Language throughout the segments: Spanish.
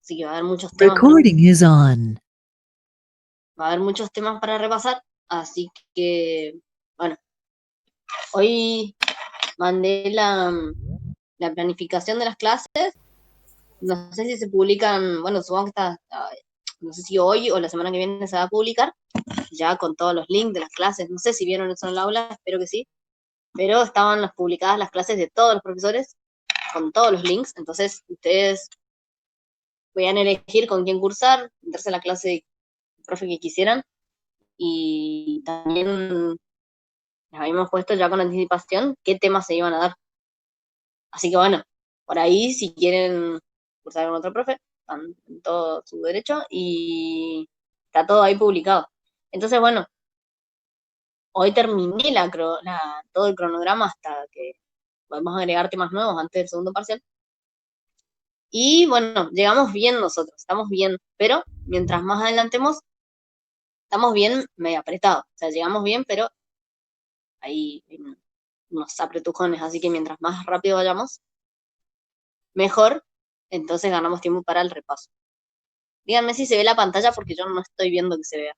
Así que va a haber muchos temas, Recording is on. va a haber muchos temas para repasar. Así que, bueno, hoy mandé la planificación de las clases. No sé si se publican, bueno, supongo que está, no sé si hoy o la semana que viene se va a publicar, ya con todos los links de las clases. No sé si vieron eso en el aula, espero que sí. Pero estaban publicadas las clases de todos los profesores con todos los links. Entonces, ustedes podían elegir con quién cursar, meterse a la clase de profe que quisieran. Y también les habíamos puesto ya con anticipación qué temas se iban a dar. Así que bueno, por ahí si quieren cursar con otro profe, están en todo su derecho y está todo ahí publicado. Entonces, bueno, hoy terminé todo el cronograma hasta que podemos agregar temas nuevos antes del segundo parcial. Y bueno, llegamos bien nosotros, estamos bien, pero mientras más adelantemos, estamos bien medio apretados. O sea, llegamos bien, pero hay unos apretujones, así que mientras más rápido vayamos, mejor, entonces ganamos tiempo para el repaso. Díganme si se ve la pantalla porque yo no estoy viendo que se vea.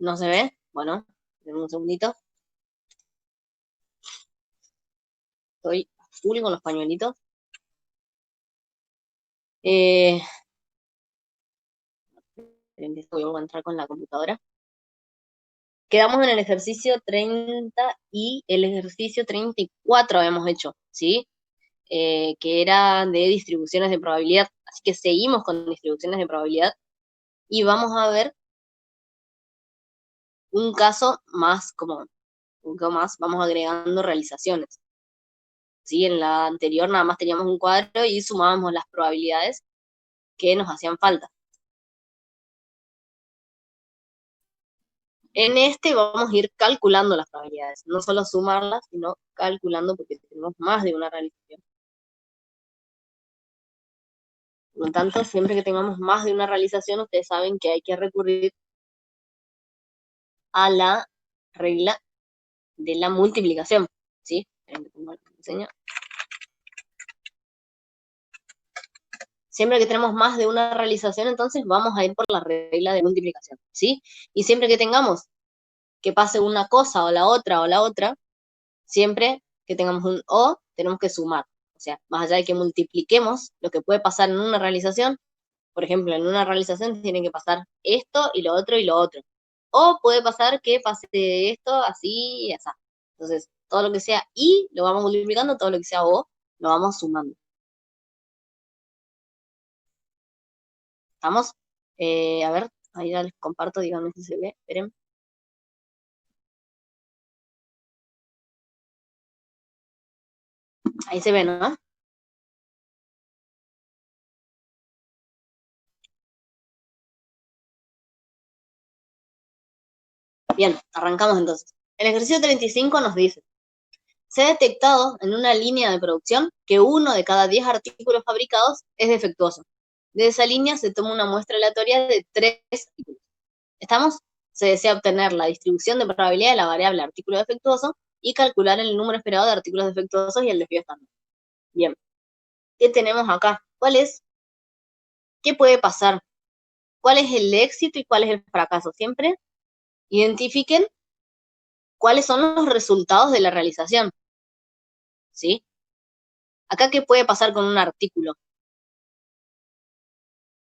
¿No se ve? Bueno, denme un segundito. Estoy a full con los pañuelitos. Eh, Voy a entrar con la computadora. Quedamos en el ejercicio 30 y el ejercicio 34 habíamos hecho, ¿sí? Que era de distribuciones de probabilidad. Así que seguimos con distribuciones de probabilidad y vamos a ver un caso más común. Un poco más, vamos agregando realizaciones. ¿Sí? En la anterior nada más teníamos un cuadro y sumábamos las probabilidades que nos hacían falta. En este vamos a ir calculando las probabilidades, no solo sumarlas, sino calculando porque tenemos más de una realización. Por lo tanto, siempre que tengamos más de una realización, ustedes saben que hay que recurrir a la regla de la multiplicación. ¿Sí? Siempre que tenemos más de una realización, entonces vamos a ir por la regla de multiplicación. ¿Sí? Y siempre que tengamos que pase una cosa o la otra, siempre que tengamos un o, tenemos que sumar. O sea, más allá de que multipliquemos lo que puede pasar en una realización, por ejemplo, en una realización tiene que pasar esto y lo otro y lo otro. O puede pasar que pase esto así y así. Entonces, todo lo que sea y lo vamos multiplicando, todo lo que sea o lo vamos sumando. ¿Estamos? A ver, ahí ya les comparto, díganme si se ve. Esperen. Ahí se ve, ¿no? Bien, arrancamos entonces. El ejercicio 35 nos dice, se ha detectado en una línea de producción que uno de cada 10 artículos fabricados es defectuoso. De esa línea se toma una muestra aleatoria de 3 artículos. ¿Estamos? Se desea obtener la distribución de probabilidad de la variable artículo defectuoso y calcular el número esperado de artículos defectuosos y el desvío estándar. Bien, ¿qué tenemos acá? ¿Cuál es? ¿Qué puede pasar? ¿Cuál es el éxito y cuál es el fracaso? Siempre identifiquen cuáles son los resultados de la realización. ¿Sí? Acá, ¿qué puede pasar con un artículo?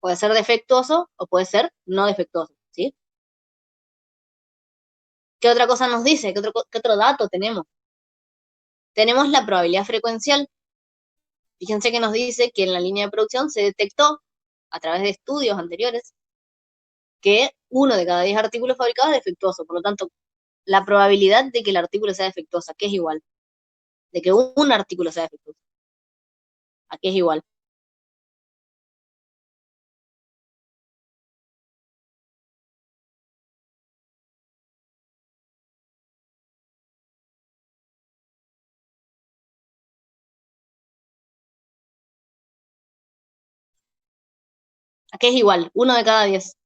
Puede ser defectuoso o puede ser no defectuoso, ¿sí? ¿Qué otra cosa nos dice? ¿Qué otro dato tenemos? Tenemos la probabilidad frecuencial. Fíjense que nos dice que en la línea de producción se detectó, a través de estudios anteriores, que uno de cada 10 artículos fabricados es defectuoso. Por lo tanto, la probabilidad de que el artículo sea defectuoso, ¿a qué es igual? De que un artículo sea defectuoso, ¿a qué es igual? ¿A qué es igual? 1 de cada 10.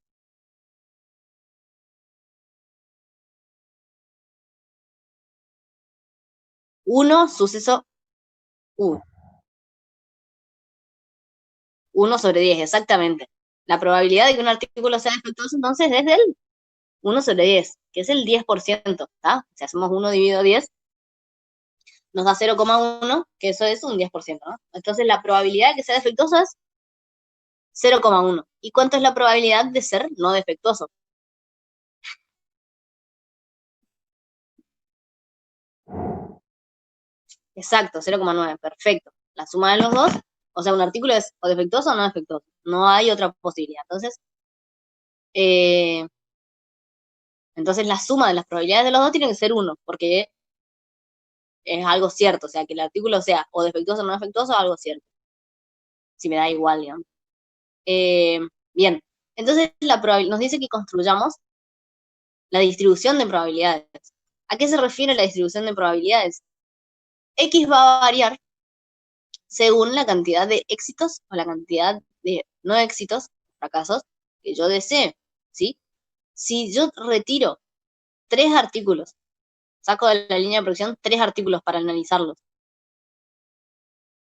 Uno suceso, uh, 1/10, exactamente. La probabilidad de que un artículo sea defectuoso entonces es del 1/10, que es el 10%, ¿está? Si hacemos 1 dividido 10, nos da 0,1, que eso es un 10%, ¿no? Entonces la probabilidad de que sea defectuoso es 0,1. ¿Y cuánto es la probabilidad de ser no defectuoso? Exacto, 0,9, perfecto. La suma de los dos, o sea, un artículo es o defectuoso o no defectuoso. No hay otra posibilidad. Eh, entonces la suma de las probabilidades de los dos tiene que ser 1, porque es algo cierto. O sea, que el artículo sea o defectuoso o no defectuoso, es algo cierto. Si me da igual, digamos. Eh, bien, entonces nos dice que construyamos la distribución de probabilidades. ¿A qué se refiere la distribución de probabilidades? X va a variar según la cantidad de éxitos o la cantidad de no éxitos, fracasos, que yo desee, ¿sí? Si yo retiro 3 artículos, saco de la línea de producción 3 artículos para analizarlos,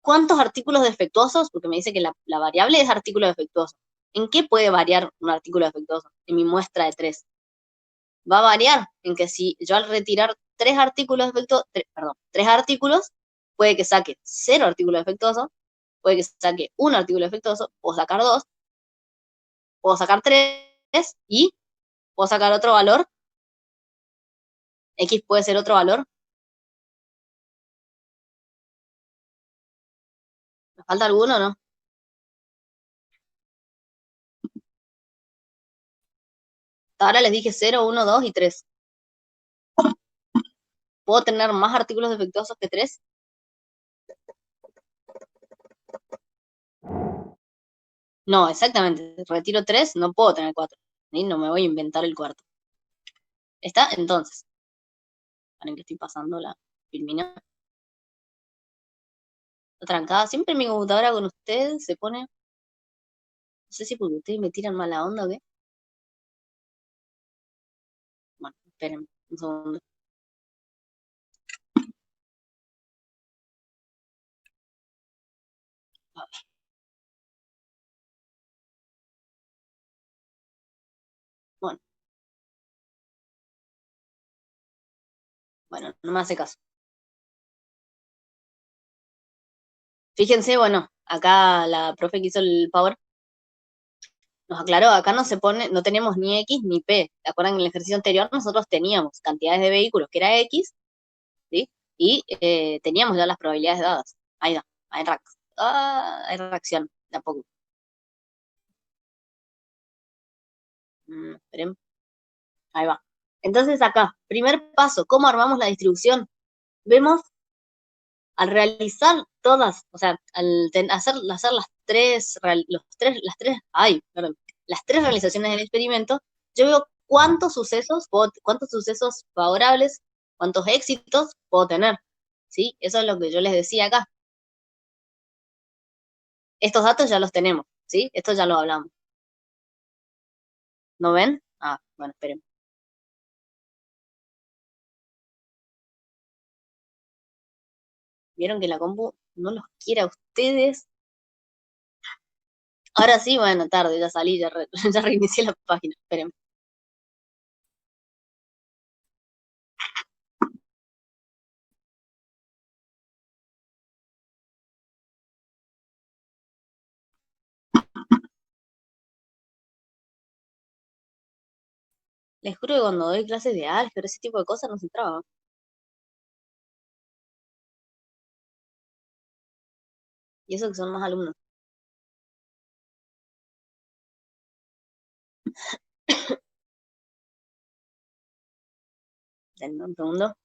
¿cuántos artículos defectuosos? Porque me dice que la variable es artículo defectuoso. ¿En qué puede variar un artículo defectuoso? En mi muestra de 3. Va a variar en que si yo al retirar 3 artículos defectuosos, perdón, 3 artículos, puede que saque 0 artículos defectuosos, puede que saque un artículo defectuoso, o sacar 2, puedo sacar 3 y puedo sacar otro valor. X puede ser otro valor. ¿Me falta alguno o no? Hasta ahora les dije 0, 1, 2 y 3. ¿Puedo tener más artículos defectuosos que 3? No, exactamente. Retiro 3, no puedo tener 4. ¿Sí? No me voy a inventar el cuarto. ¿Está? Entonces, para que estoy pasando la filmina. Trancada. Siempre mi computadora con ustedes se pone. No sé si porque ustedes me tiran mala onda o qué. Bueno, esperen un segundo. A ver, bueno, bueno, no me hace caso. Fíjense, bueno, acá la profe que hizo el Power nos aclaró, acá no se pone, no tenemos ni X ni P. ¿Te acuerdan? En el ejercicio anterior nosotros teníamos cantidades de vehículos que era X, ¿sí? Y teníamos ya las probabilidades dadas. Ahí da, hay reacción, de a poco. Esperen, ahí va. Entonces acá, primer paso, ¿cómo armamos la distribución? Vemos al realizar todas, o sea, hacer las tres realizaciones del experimento, yo veo cuántos sucesos favorables, cuántos éxitos puedo tener, ¿sí? Eso es lo que yo les decía acá. Estos datos ya los tenemos, ¿sí? Esto ya lo hablamos. ¿No ven? Ah, bueno, esperen. ¿Vieron que la compu no los quiere a ustedes? Ahora sí, bueno, tarde, ya salí, ya reinicié la página, esperen. Les juro que cuando doy clases de álgebra, ese tipo de cosas, no se traba. Y eso que son más alumnos. Denme un segundo.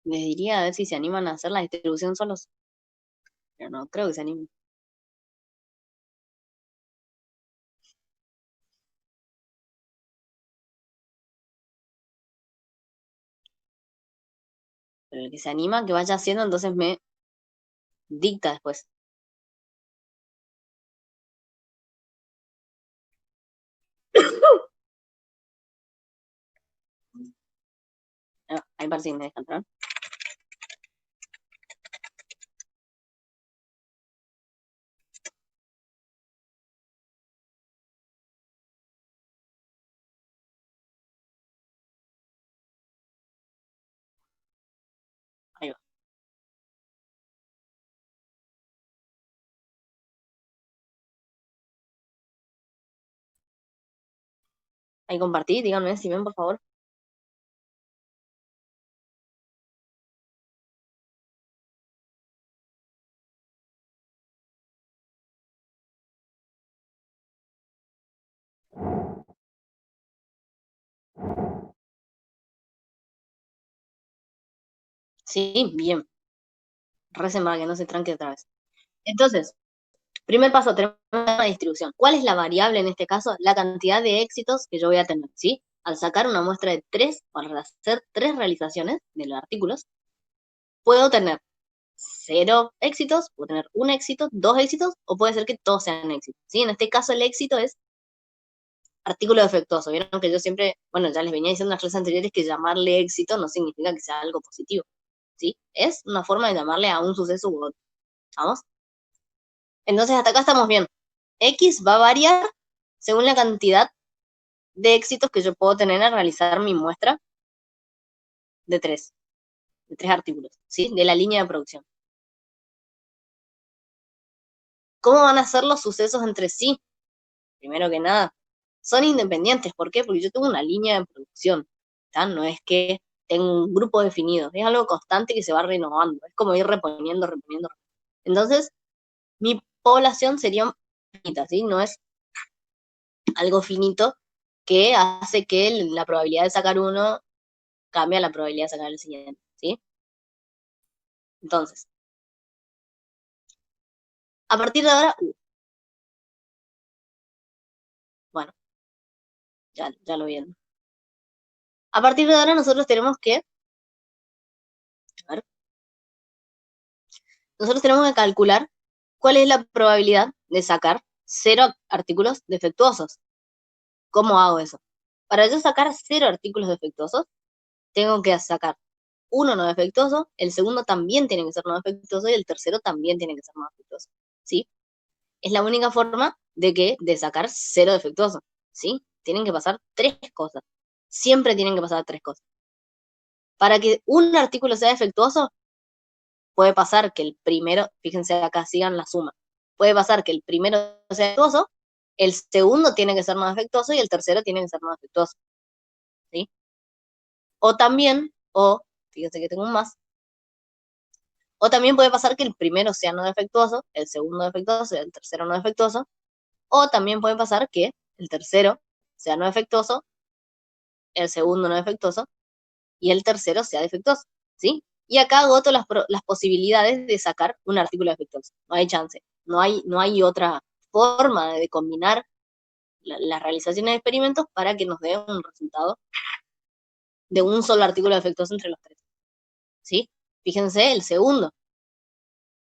Les diría a ver si se animan a hacer la distribución solos, pero no creo que se animen. Pero el que se anima, que vaya haciendo, entonces me dicta después. Ah, ahí parece que me deja entrar. Ahí va. Ahí compartí, díganme si ven, por favor. Sí, bien. Recen para que no se tranque otra vez. Entonces, primer paso, tenemos una distribución. ¿Cuál es la variable en este caso? La cantidad de éxitos que yo voy a tener, ¿sí? Al sacar una muestra de 3 para hacer 3 realizaciones de los artículos, puedo tener 0 éxitos, puedo tener un éxito, 2 éxitos, o puede ser que todos sean éxitos, ¿sí? En este caso el éxito es artículo defectuoso. Vieron que yo siempre, bueno, ya les venía diciendo en las clases anteriores que llamarle éxito no significa que sea algo positivo, ¿sí? Es una forma de llamarle a un suceso u otro, ¿vamos? Entonces hasta acá estamos bien. X va a variar según la cantidad de éxitos que yo puedo tener al realizar mi muestra de 3, de 3 artículos, ¿sí? De la línea de producción. ¿Cómo van a ser los sucesos entre sí? Primero que nada, son independientes. ¿Por qué? Porque yo tengo una línea de producción, ¿tá? No es que tengo un grupo definido, es algo constante que se va renovando, es como ir reponiendo, reponiendo. Entonces, mi población sería finita, ¿sí? No es algo finito que hace que la probabilidad de sacar uno cambie a la probabilidad de sacar el siguiente, ¿sí? Entonces, a partir de ahora, bueno, ya lo vieron. A partir de ahora nosotros tenemos que, a ver, nosotros tenemos que calcular cuál es la probabilidad de sacar 0 artículos defectuosos. ¿Cómo hago eso? Para yo sacar 0 artículos defectuosos, tengo que sacar uno no defectuoso, el segundo también tiene que ser no defectuoso y el tercero también tiene que ser no defectuoso, ¿sí? Es la única forma de sacar 0 defectuosos, ¿sí? Tienen que pasar 3 cosas. Siempre tienen que pasar 3 cosas. Para que un artículo sea defectuoso, puede pasar que el primero, fíjense acá, sigan la suma, puede pasar que el primero sea defectuoso, el segundo tiene que ser no defectuoso y el tercero tiene que ser no defectuoso, ¿sí? O también, fíjense que tengo un más, o también puede pasar que el primero sea no defectuoso, el segundo defectuoso y el tercero no defectuoso, o también puede pasar que el tercero sea no defectuoso, el segundo no defectuoso y el tercero sea defectuoso, ¿sí? Y acá agoto las posibilidades de sacar un artículo defectuoso. No hay chance. No hay otra forma de combinar las realizaciones de experimentos para que nos dé un resultado de un solo artículo defectuoso entre los tres, ¿sí? Fíjense, el segundo.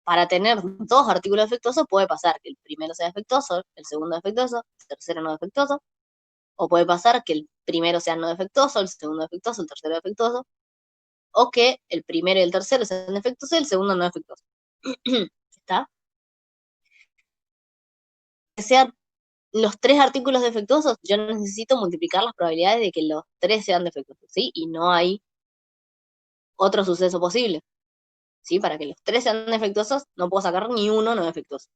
Para tener 2 artículos defectuosos puede pasar que el primero sea defectuoso, el segundo defectuoso, el tercero no defectuoso, o puede pasar que el primero sea no defectuoso, el segundo defectuoso, el tercero defectuoso, o que el primero y el tercero sean defectuosos y el segundo no defectuoso. ¿Está? Que sean los 3 artículos defectuosos, yo necesito multiplicar las probabilidades de que los 3 sean defectuosos, ¿sí? Y no hay otro suceso posible, ¿sí? Para que los 3 sean defectuosos, no puedo sacar ni uno no defectuoso.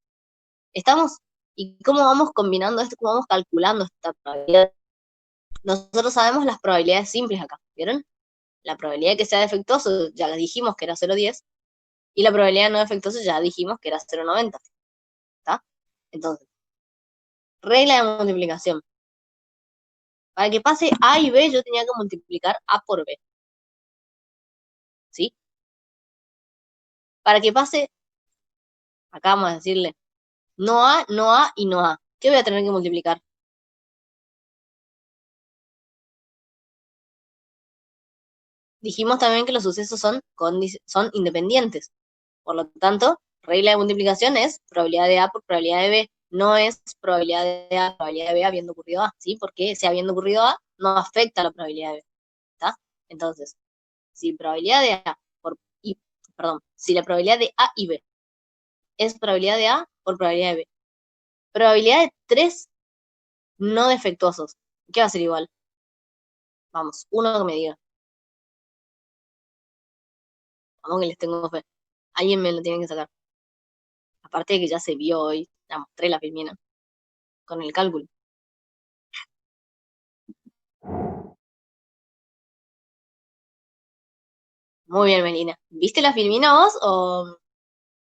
¿Estamos? ¿Y cómo vamos combinando esto? ¿Cómo vamos calculando esta probabilidad? Nosotros sabemos las probabilidades simples acá, ¿vieron? La probabilidad de que sea defectuoso ya dijimos que era 0,10 y la probabilidad de no defectuoso ya dijimos que era 0,90, ¿está? Entonces, regla de multiplicación. Para que pase A y B yo tenía que multiplicar A por B, ¿sí? Para que pase, acá vamos a decirle no A, no A y no A. ¿Qué voy a tener que multiplicar? Dijimos también que los sucesos son independientes. Por lo tanto, regla de multiplicación es probabilidad de A por probabilidad de B. No es probabilidad de A, probabilidad de B habiendo ocurrido A, ¿sí? Porque si habiendo ocurrido A, no afecta a la probabilidad de B, ¿está? Entonces, si probabilidad de A por, y, perdón, si la probabilidad de A y B es probabilidad de A por probabilidad de B. Probabilidad de tres no defectuosos. ¿Qué va a ser igual? Vamos, uno que me diga. Vamos que les tengo fe. Alguien me lo tiene que sacar. Aparte de que ya se vio hoy, la mostré la filmina con el cálculo. Muy bien, Melina. ¿Viste la filmina vos o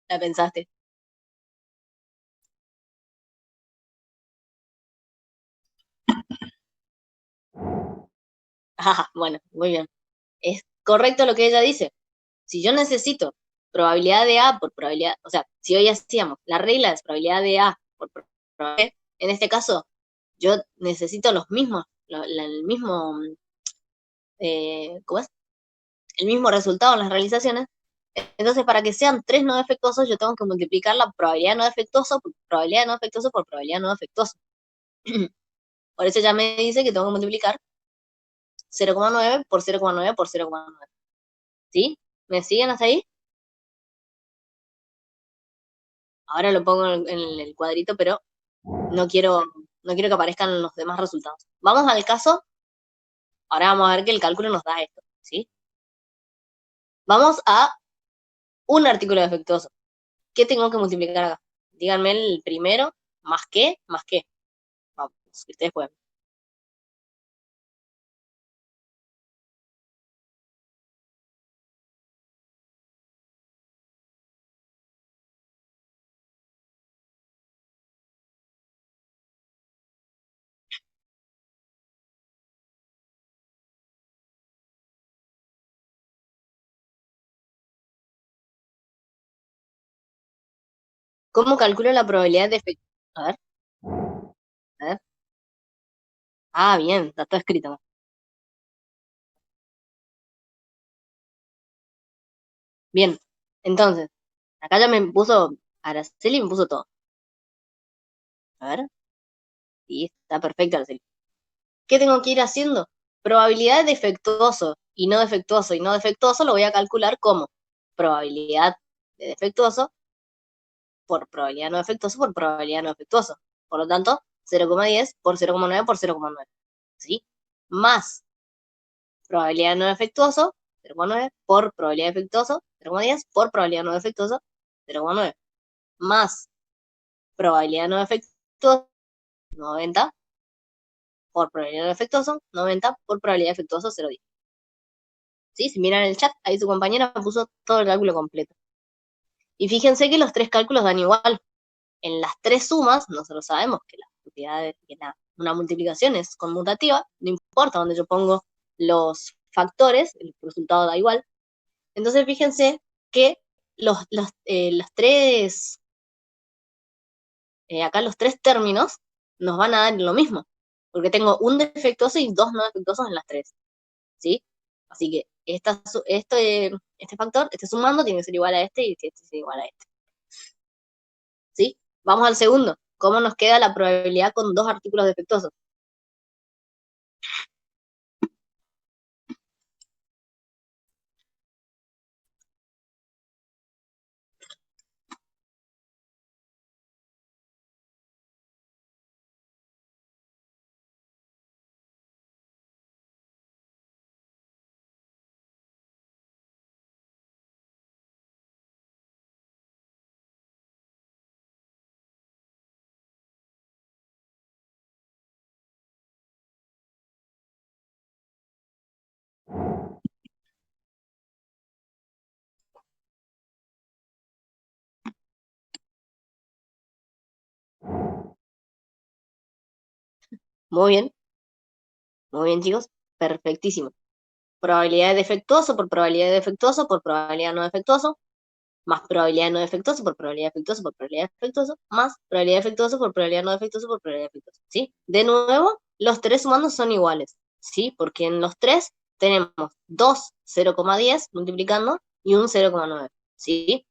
la pensaste? Ah, bueno, muy bien. Es correcto lo que ella dice. Si yo necesito probabilidad de A por probabilidad, o sea, si hoy hacíamos la regla es probabilidad de A por probabilidad, en este caso, yo necesito los mismos, el mismo, ¿cómo es? El mismo resultado en las realizaciones. Entonces, para que sean tres no defectuosos, yo tengo que multiplicar la probabilidad no defectuoso por probabilidad no defectuoso por probabilidad no defectuoso. Por eso ya me dice que tengo que multiplicar 0,9 por 0,9 por 0,9. ¿Sí? ¿Me siguen hasta ahí? Ahora lo pongo en el cuadrito, pero no quiero, no quiero que aparezcan los demás resultados. Vamos al caso. Ahora vamos a ver que el cálculo nos da esto. ¿Sí? Vamos a un artículo defectuoso. ¿Qué tengo que multiplicar acá? Díganme el primero, más qué, más qué. Vamos, ustedes pueden. ¿Cómo calculo la probabilidad de efecto? A ver, a ver. Ah, bien, está todo escrito. Bien, entonces, acá ya me puso Araceli, me puso todo. A ver, sí, está perfecto, Araceli. ¿Qué tengo que ir haciendo? Probabilidad de defectuoso y no defectuoso y no defectuoso lo voy a calcular como probabilidad de defectuoso por probabilidad no defectuoso por probabilidad no defectuoso. Por lo tanto, 0,10 por 0,9 por 0,9. ¿Sí? Más probabilidad no defectuoso, 0,9 por probabilidad defectuoso, 0,10 por probabilidad no defectuoso, 0,9. Más probabilidad no defectuoso, 90 por probabilidad no defectuoso, 90 por probabilidad defectuoso, 0,10. ¿Sí? Si miran el chat, ahí su compañera puso todo el cálculo completo. Y fíjense que los tres cálculos dan igual. En las tres sumas, nosotros sabemos que las propiedades, una multiplicación es conmutativa, no importa donde yo pongo los factores, el resultado da igual. Entonces fíjense que los tres, acá los tres términos nos van a dar lo mismo, porque tengo un defectuoso y dos no defectuosos en las tres, ¿sí? Así que este factor, este sumando, tiene que ser igual a este y este es igual a este, ¿sí? Vamos al segundo. ¿Cómo nos queda la probabilidad con dos artículos defectuosos? Muy bien chicos, perfectísimo. Probabilidad de defectuoso por probabilidad de defectuoso por probabilidad no defectuoso. más probabilidad de no defectuoso por probabilidad defectuoso por probabilidad defectuoso, más probabilidad defectuoso por probabilidad no defectuoso por probabilidad defectuoso, ¿sí? De nuevo, los tres sumandos son iguales, ¿sí? Porque en los tres tenemos dos 0,10 multiplicando y un 0,9, ¿sí?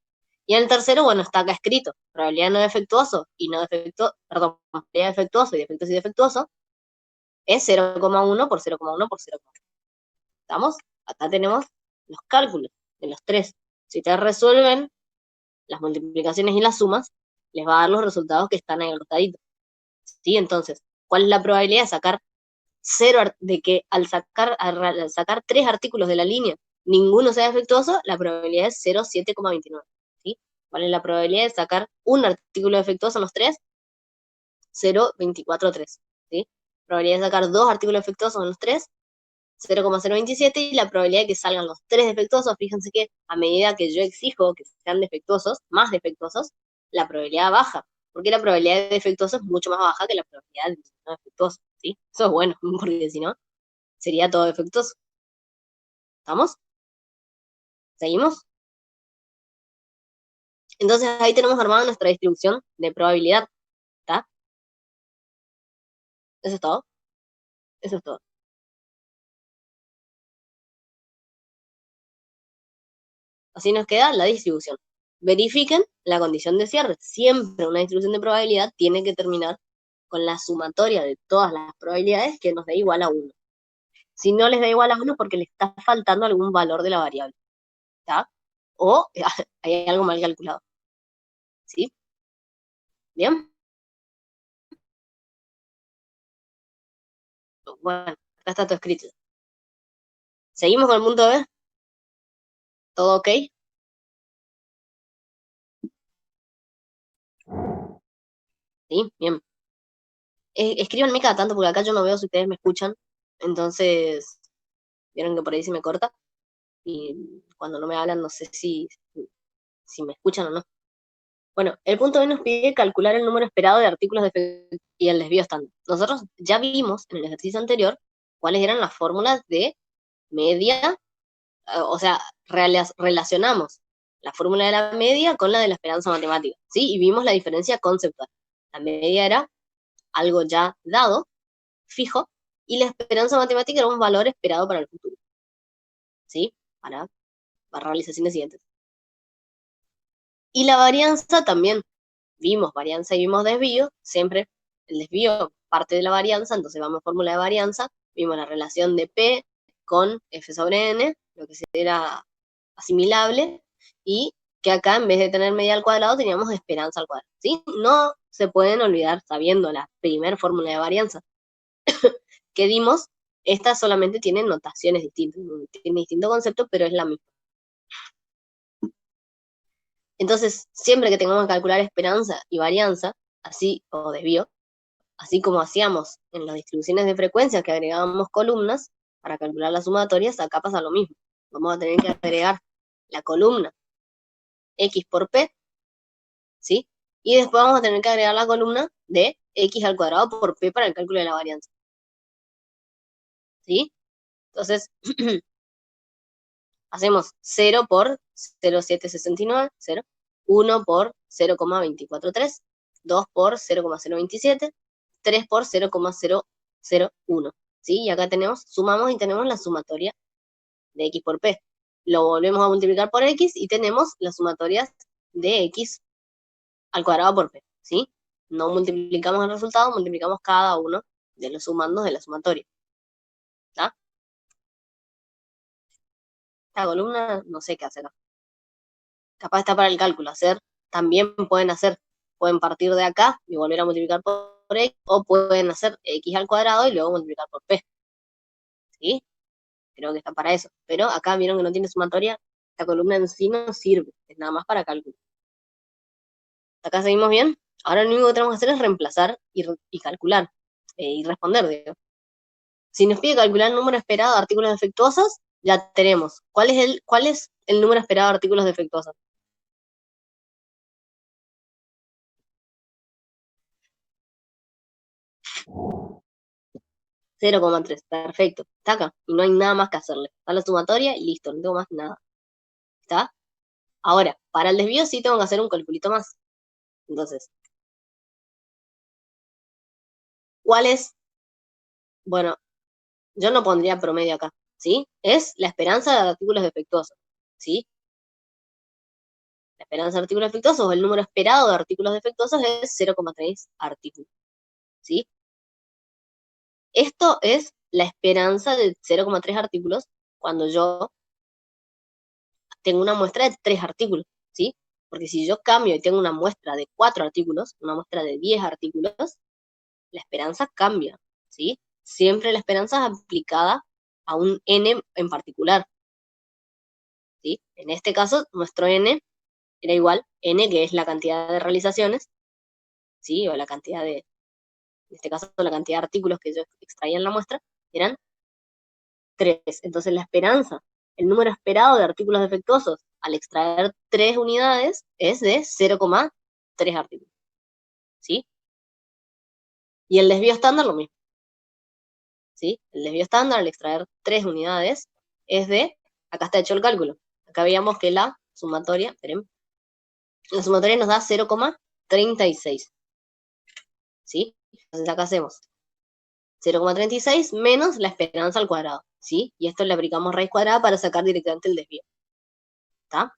Y en el tercero, bueno, está acá escrito, probabilidad no defectuoso y no defectuoso, perdón, probabilidad defectuoso y defectuoso y defectuoso es 0,1 por 0,1 por 0,1. ¿Estamos? Acá tenemos los cálculos de los tres. Si ustedes resuelven las multiplicaciones y las sumas, les va a dar los resultados que están ahí al costadito. ¿Sí? Entonces, ¿cuál es la probabilidad de sacar de que al sacar tres artículos de la línea, ninguno sea defectuoso? La probabilidad es 0,7,29. ¿Sí? ¿Cuál es la probabilidad de sacar un artículo defectuoso en los tres? 0,243. ¿Sí? Probabilidad de sacar dos artículos defectuosos en los tres, 0,027, y la probabilidad de que salgan los tres defectuosos, fíjense que a medida que yo exijo que sean defectuosos, más defectuosos, la probabilidad baja, porque la probabilidad de defectuoso es mucho más baja que la probabilidad de no defectuoso, ¿sí? Eso es bueno, porque si no, sería todo defectuoso. ¿Estamos? ¿Seguimos? Entonces ahí tenemos armada nuestra distribución de probabilidad, ¿está? Eso es todo, eso es todo. Así nos queda la distribución. Verifiquen la condición de cierre. Siempre una distribución de probabilidad tiene que terminar con la sumatoria de todas las probabilidades que nos dé igual a 1. Si no les da igual a 1 porque le está faltando algún valor de la variable, ¿está? O hay algo mal calculado, ¿sí? ¿Bien? Bueno, acá está todo escrito. ¿Seguimos con el punto B? ¿Todo ok? ¿Sí? Bien. Escríbanme cada tanto porque acá yo no veo si ustedes me escuchan. Entonces, vieron que por ahí se me corta. Y cuando no me hablan no sé si me escuchan o no. Bueno, el punto B nos pide calcular el número esperado de artículos defectuosos y el desvío estándar. Nosotros ya vimos en el ejercicio anterior cuáles eran las fórmulas de media, o sea, relacionamos la fórmula de la media con la de la esperanza matemática, ¿sí? Y vimos la diferencia conceptual. La media era algo ya dado, fijo, y la esperanza matemática era un valor esperado para el futuro, ¿sí? Para realizaciones siguientes. Y la varianza también. Vimos varianza y vimos desvío, siempre el desvío parte de la varianza, entonces vamos a fórmula de varianza, vimos la relación de P con F sobre N, lo que era asimilable, y que acá en vez de tener media al cuadrado teníamos esperanza al cuadrado, ¿sí? No se pueden olvidar, sabiendo la primer fórmula de varianza que dimos, esta solamente tiene notaciones distintas, tiene distinto concepto, pero es la misma. Entonces, siempre que tengamos que calcular esperanza y varianza, así, o desvío, así como hacíamos en las distribuciones de frecuencia que agregábamos columnas para calcular las sumatorias, acá pasa lo mismo. Vamos a tener que agregar la columna x por p, ¿sí? Y después vamos a tener que agregar la columna de x al cuadrado por p para el cálculo de la varianza, ¿sí? Entonces, hacemos 0 por 0,769, 0, 1 por 0,243, 2 por 0,027, 3 por 0,001, ¿sí? Y acá sumamos y tenemos la sumatoria de x por p. Lo volvemos a multiplicar por x y tenemos las sumatorias de x al cuadrado por p, ¿sí? No multiplicamos el resultado, multiplicamos cada uno de los sumandos de la sumatoria, ¿está? Esta columna no sé qué hacer. Capaz está para el cálculo. También pueden partir de acá y volver a multiplicar por x, o pueden hacer x al cuadrado y luego multiplicar por p, ¿sí? Creo que está para eso. Pero acá vieron que no tiene sumatoria, esta columna en sí no sirve, es nada más para cálculo. Acá seguimos bien. Ahora lo único que tenemos que hacer es reemplazar y calcular, y responder, digo. Si nos pide calcular el número esperado de artículos defectuosos, ya tenemos. ¿Cuál es el número esperado de artículos defectuosos? 0,3, perfecto. Está acá y no hay nada más que hacerle. Está la sumatoria y listo, no tengo más nada. ¿Está? Ahora, para el desvío sí tengo que hacer un calculito más. Entonces, ¿cuál es? Bueno, yo no pondría promedio acá, ¿sí? Es la esperanza de artículos defectuosos, ¿sí? La esperanza de artículos defectuosos o el número esperado de artículos defectuosos es 0,3 artículos, ¿sí? Esto es la esperanza de 0,3 artículos cuando yo tengo una muestra de 3 artículos, ¿sí? Porque si yo cambio y tengo una muestra de 4 artículos, una muestra de 10 artículos, la esperanza cambia, ¿sí? Siempre la esperanza es aplicada a un n en particular, ¿sí? En este caso, nuestro n era igual, n, que es la cantidad de realizaciones, ¿sí? O la cantidad de, en este caso, la cantidad de artículos que yo extraía en la muestra, eran 3. Entonces, la esperanza, el número esperado de artículos defectuosos al extraer 3 unidades es de 0,3 artículos, ¿sí? Y el desvío estándar lo mismo, ¿sí? El desvío estándar al extraer 3 unidades es de, acá está hecho el cálculo, acá veíamos que la sumatoria, esperen, la sumatoria nos da 0,36, ¿sí? Entonces acá hacemos 0,36 menos la esperanza al cuadrado, ¿sí? Y esto le aplicamos raíz cuadrada para sacar directamente el desvío, ¿está?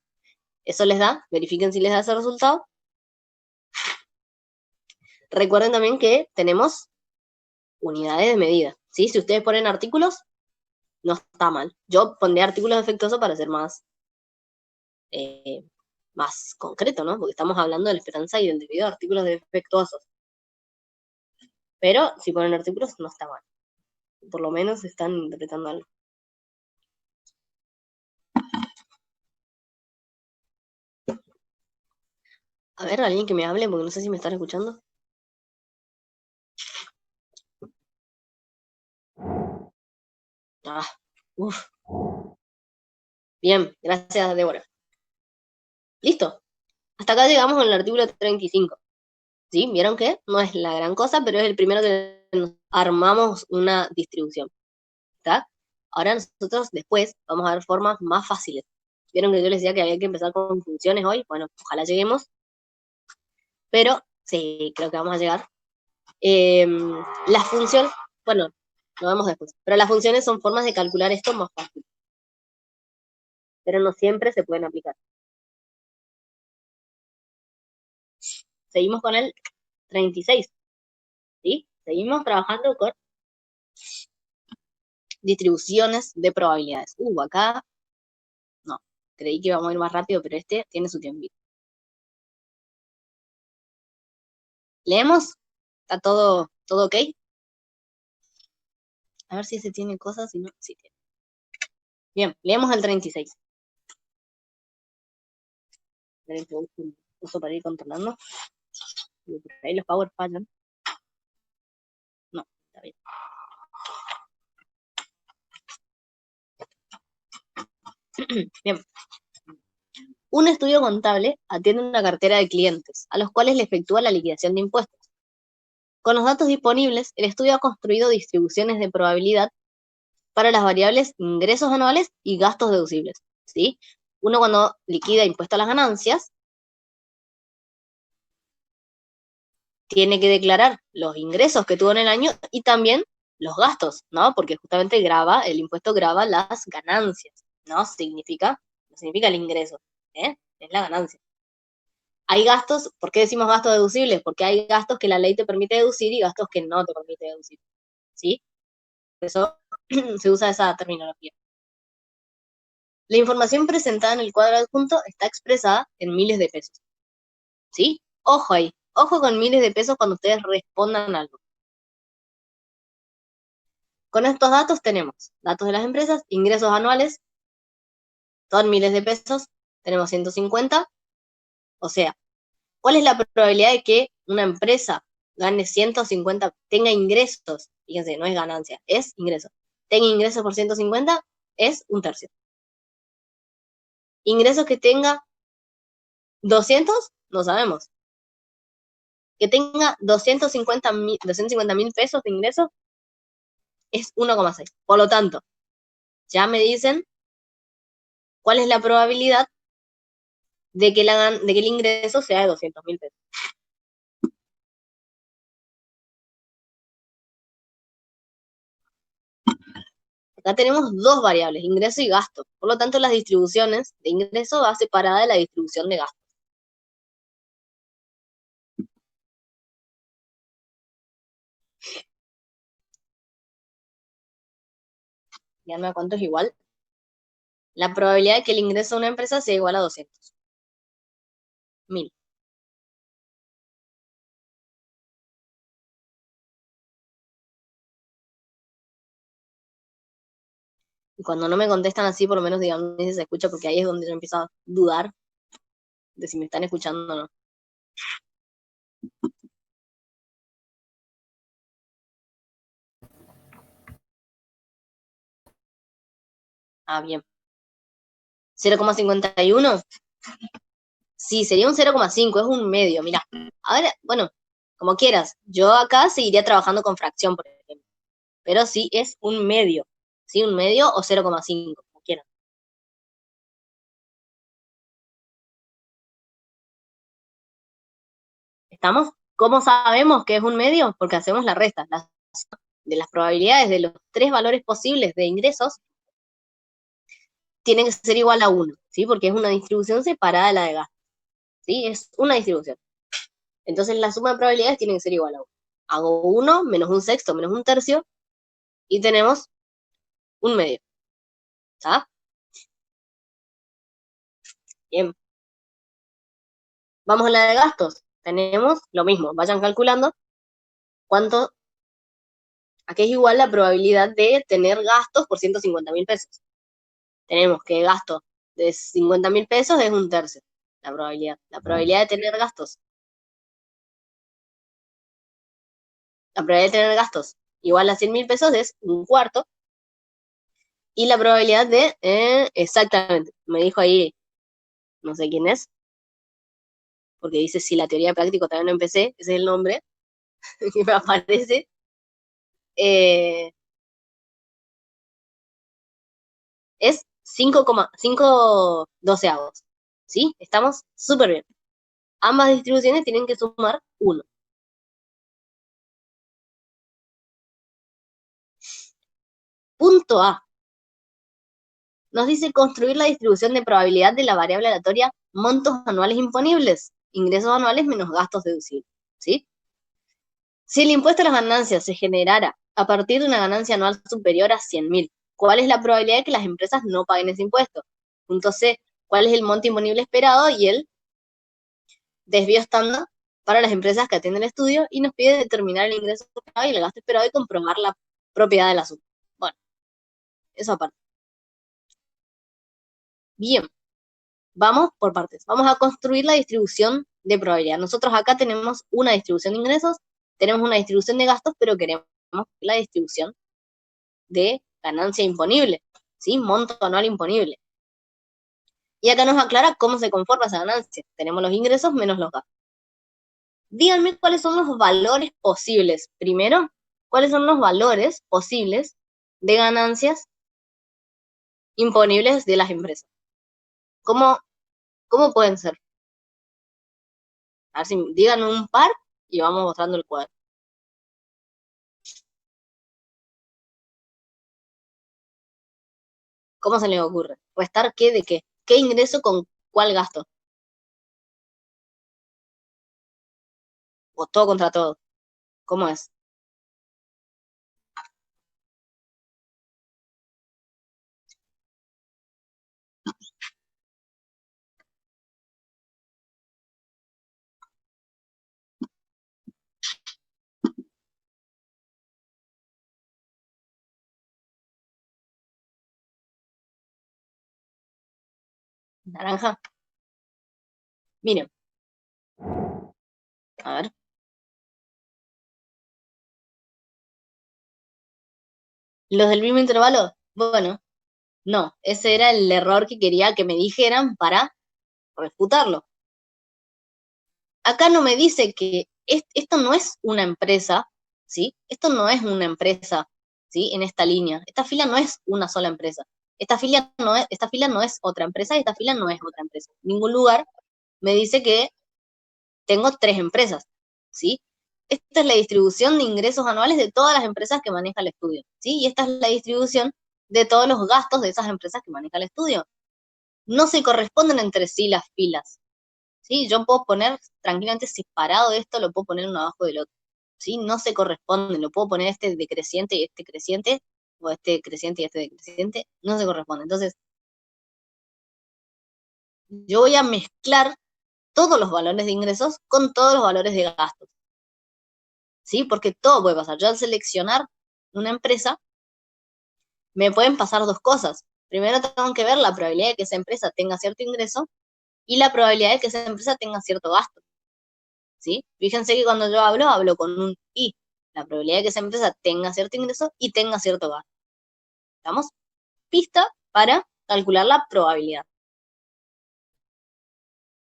Eso les da, verifiquen si les da ese resultado. Recuerden también que tenemos unidades de medida, ¿sí? Si ustedes ponen artículos, no está mal. Yo pondré artículos defectuosos para ser eh, más concreto, ¿no? Porque estamos hablando de la esperanza y del desvío de artículos defectuosos. Pero si ponen artículos, no está mal. Por lo menos están interpretando algo. A ver, alguien que me hable, porque no sé si me están escuchando. Ah, uff. Bien, gracias, Débora. Listo. Hasta acá llegamos con el artículo 35. ¿Sí? ¿Vieron que no es la gran cosa, pero es el primero que nos armamos una distribución? ¿Está? Ahora nosotros después vamos a ver formas más fáciles. ¿Vieron que yo les decía que había que empezar con funciones hoy? Bueno, ojalá lleguemos, pero sí, creo que vamos a llegar. Las funciones, bueno, lo vemos después, pero las funciones son formas de calcular esto más fácil, pero no siempre se pueden aplicar. Seguimos con el 36, ¿sí? Seguimos trabajando con distribuciones de probabilidades. Acá no, creí que íbamos a ir más rápido, pero este tiene su tiempo. ¿Leemos? ¿Está todo ok? A ver si ese tiene cosas, si no, sí tiene. Bien, leemos el 36. Esperen que busque un uso para ir controlando. Porque ahí los power fallan. No, está bien. Bien. Un estudio contable atiende una cartera de clientes, a los cuales le efectúa la liquidación de impuestos. Con los datos disponibles, el estudio ha construido distribuciones de probabilidad para las variables ingresos anuales y gastos deducibles, ¿sí? Uno cuando liquida impuesto a las ganancias, tiene que declarar los ingresos que tuvo en el año y también los gastos, ¿no? Porque justamente el impuesto grava las ganancias, ¿no? No significa el ingreso, ¿eh? Es la ganancia. Hay gastos, ¿por qué decimos gastos deducibles? Porque hay gastos que la ley te permite deducir y gastos que no te permite deducir, ¿sí? Por eso se usa esa terminología. La información presentada en el cuadro adjunto está expresada en miles de pesos, ¿sí? Ojo ahí, ojo con miles de pesos cuando ustedes respondan algo. Con estos datos tenemos datos de las empresas, ingresos anuales, son miles de pesos, tenemos 150, o sea, ¿cuál es la probabilidad de que una empresa gane 150, tenga ingresos? Fíjense, no es ganancia, es ingreso. Tenga ingresos por 150, es un tercio. Ingresos que tenga 200, no sabemos. Que tenga 250.000 pesos de ingresos, es 1,6. Por lo tanto, ya me dicen cuál es la probabilidad de que el ingreso sea de 200.000 pesos. Acá tenemos dos variables, ingreso y gasto. Por lo tanto, las distribuciones de ingreso va separada de la distribución de gasto. Díganme a cuánto es igual. La probabilidad de que el ingreso de una empresa sea igual a 200.000. Y cuando no me contestan así, por lo menos díganme si se escucha, porque ahí es donde yo empiezo a dudar de si me están escuchando o no. Ah, bien. 0,51. Sí, sería un 0,5, es un medio, mira. Ahora, bueno, como quieras. Yo acá seguiría trabajando con fracción, por ejemplo. Pero sí es un medio. ¿Sí? Un medio o 0,5, como quieras. ¿Estamos? ¿Cómo sabemos que es un medio? Porque hacemos la resta. De las probabilidades de los tres valores posibles de ingresos tienen que ser igual a uno, ¿sí? Porque es una distribución separada de la de gastos, ¿sí? Es una distribución. Entonces la suma de probabilidades tiene que ser igual a uno. Hago uno menos un sexto menos un tercio y tenemos un medio, ¿está? Bien. Vamos a la de gastos. Tenemos lo mismo. Vayan calculando cuánto, a qué es igual la probabilidad de tener gastos por 150.000 pesos. Tenemos que gasto de 50.000 pesos es un tercio, la probabilidad. La probabilidad de tener gastos. La probabilidad de tener gastos igual a 100.000 pesos es un cuarto. Y la probabilidad de, exactamente, me dijo ahí, no sé quién es, porque dice si la teoría de práctico todavía no empecé, ese es el nombre que me aparece. eh, es 5,5 doceavos. ¿Sí? Estamos súper bien. Ambas distribuciones tienen que sumar 1. Punto A. Nos dice construir la distribución de probabilidad de la variable aleatoria montos anuales imponibles, ingresos anuales menos gastos deducibles. ¿Sí? Si el impuesto a las ganancias se generara a partir de una ganancia anual superior a 100.000, ¿cuál es la probabilidad de que las empresas no paguen ese impuesto? Punto C. ¿Cuál es el monto imponible esperado y el desvío estándar para las empresas que atienden el estudio? Y nos pide determinar el ingreso esperado y el gasto esperado y comprobar la propiedad del asunto. Bueno, eso aparte. Bien, vamos por partes. Vamos a construir la distribución de probabilidad. Nosotros acá tenemos una distribución de ingresos, tenemos una distribución de gastos, pero queremos la distribución de ganancia imponible, ¿sí? Monto anual imponible. Y acá nos aclara cómo se conforma esa ganancia. Tenemos los ingresos menos los gastos. Díganme cuáles son los valores posibles. Primero, cuáles son los valores posibles de ganancias imponibles de las empresas. ¿Cómo, cómo pueden ser? A ver si díganme un par y vamos mostrando el cuadro. ¿Cómo se les ocurre? ¿Restar qué de qué? ¿Qué ingreso con cuál gasto? ¿O todo contra todo? ¿Cómo es? ¿Naranja? Miren, a ver. ¿Los del mismo intervalo? Bueno, no, ese era el error que quería que me dijeran para refutarlo. Acá no me dice que esto no es una empresa, ¿sí? Esto no es una empresa, ¿sí? En esta línea. Esta fila no es una sola empresa. Esta fila no es otra empresa y esta fila no es otra empresa. En ningún lugar me dice que tengo 3 empresas, ¿sí? Esta es la distribución de ingresos anuales de todas las empresas que maneja el estudio, ¿sí? Y esta es la distribución de todos los gastos de esas empresas que maneja el estudio. No se corresponden entre sí las filas, ¿sí? Yo puedo poner tranquilamente separado esto, lo puedo poner uno abajo del otro, ¿sí? No se corresponden, lo puedo poner este decreciente y este creciente, o este creciente y este decreciente, no se corresponde. Entonces, yo voy a mezclar todos los valores de ingresos con todos los valores de gastos, ¿sí? Porque todo puede pasar. Yo al seleccionar una empresa, me pueden pasar dos cosas. Primero tengo que ver la probabilidad de que esa empresa tenga cierto ingreso y la probabilidad de que esa empresa tenga cierto gasto, ¿sí? Fíjense que cuando yo hablo con un y. La probabilidad de que esa empresa tenga cierto ingreso y tenga cierto gasto. ¿Estamos? Pista para calcular la probabilidad.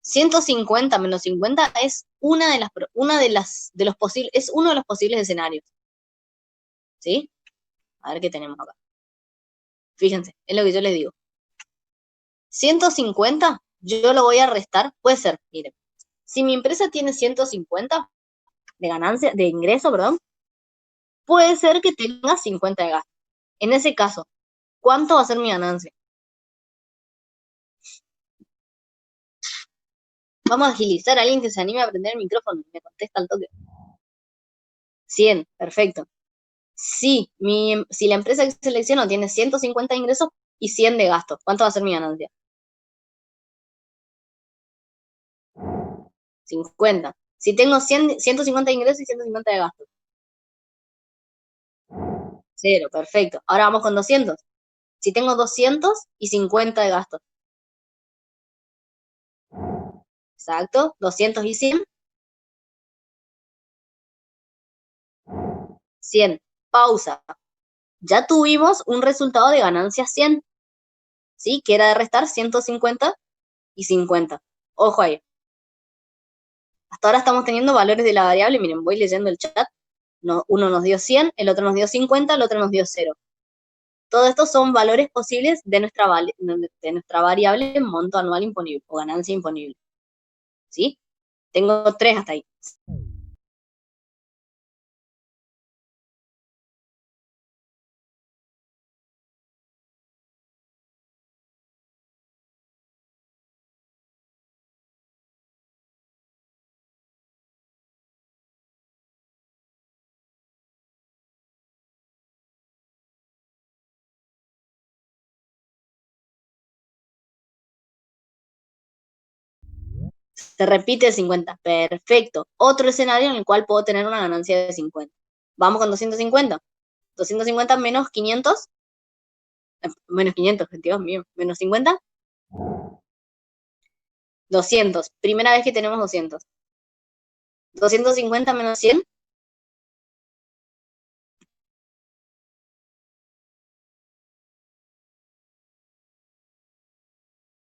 150 menos 50 es de los posibles, es uno de los posibles escenarios, ¿sí? A ver qué tenemos acá. Fíjense, es lo que yo les digo. 150, yo lo voy a restar, puede ser, miren, si mi empresa tiene 150 de ganancia, de ingreso, perdón, puede ser que tenga 50 de gasto. En ese caso, ¿cuánto va a ser mi ganancia? Vamos a agilizar a alguien que se anime a prender el micrófono y me contesta al toque. 100, perfecto. Si la empresa que selecciono tiene 150 de ingresos y 100 de gastos, ¿cuánto va a ser mi ganancia? 50. Si tengo 150 de ingresos y 150 de gastos. 0, perfecto. Ahora vamos con 200. Si tengo 200 y 50 de gastos. Exacto. 200 y 100. 100. Pausa. Ya tuvimos un resultado de ganancia 100. ¿Sí? Que era de restar 150 y 50. Ojo ahí. Hasta ahora estamos teniendo valores de la variable. Miren, voy leyendo el chat. Uno nos dio 100, el otro nos dio 50, el otro nos dio 0. Todo esto son valores posibles de nuestra variable monto anual imponible o ganancia imponible. ¿Sí? Tengo 3 hasta ahí. Se repite el 50. Perfecto. Otro escenario en el cual puedo tener una ganancia de 50. Vamos con 250. 250 menos 500. Menos 500, Dios mío. Menos 50. 200. Primera vez que tenemos 200. 250 menos 100.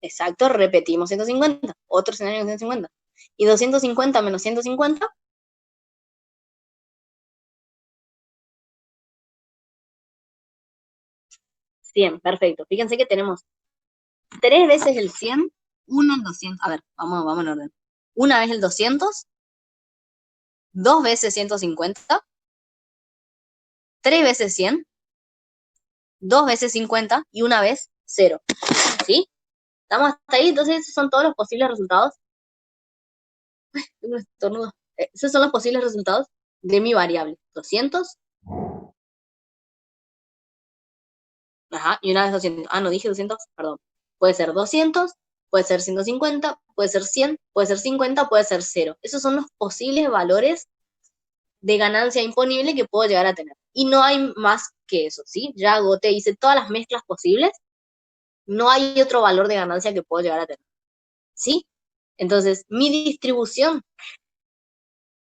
Exacto, repetimos 150. Otro escenario de 150. Y 250 menos 150. 100, perfecto. Fíjense que tenemos 3 veces el 100, 1 el 200. A ver, vamos en orden. Una vez el 200, 2 veces 150, 3 veces 100, 2 veces 50 y una vez 0. ¿Sí? ¿Estamos hasta ahí? Entonces esos son todos los posibles resultados. Tengo un estornudo. Esos son los posibles resultados de mi variable. 200. Ajá, y una vez 200. Ah, no dije 200, perdón. Puede ser 200, puede ser 150, puede ser 100, puede ser 50, puede ser 0. Esos son los posibles valores de ganancia imponible que puedo llegar a tener. Y no hay más que eso, ¿sí? Ya agoté, hice todas las mezclas posibles. No hay otro valor de ganancia que puedo llegar a tener, ¿sí? Entonces, mi distribución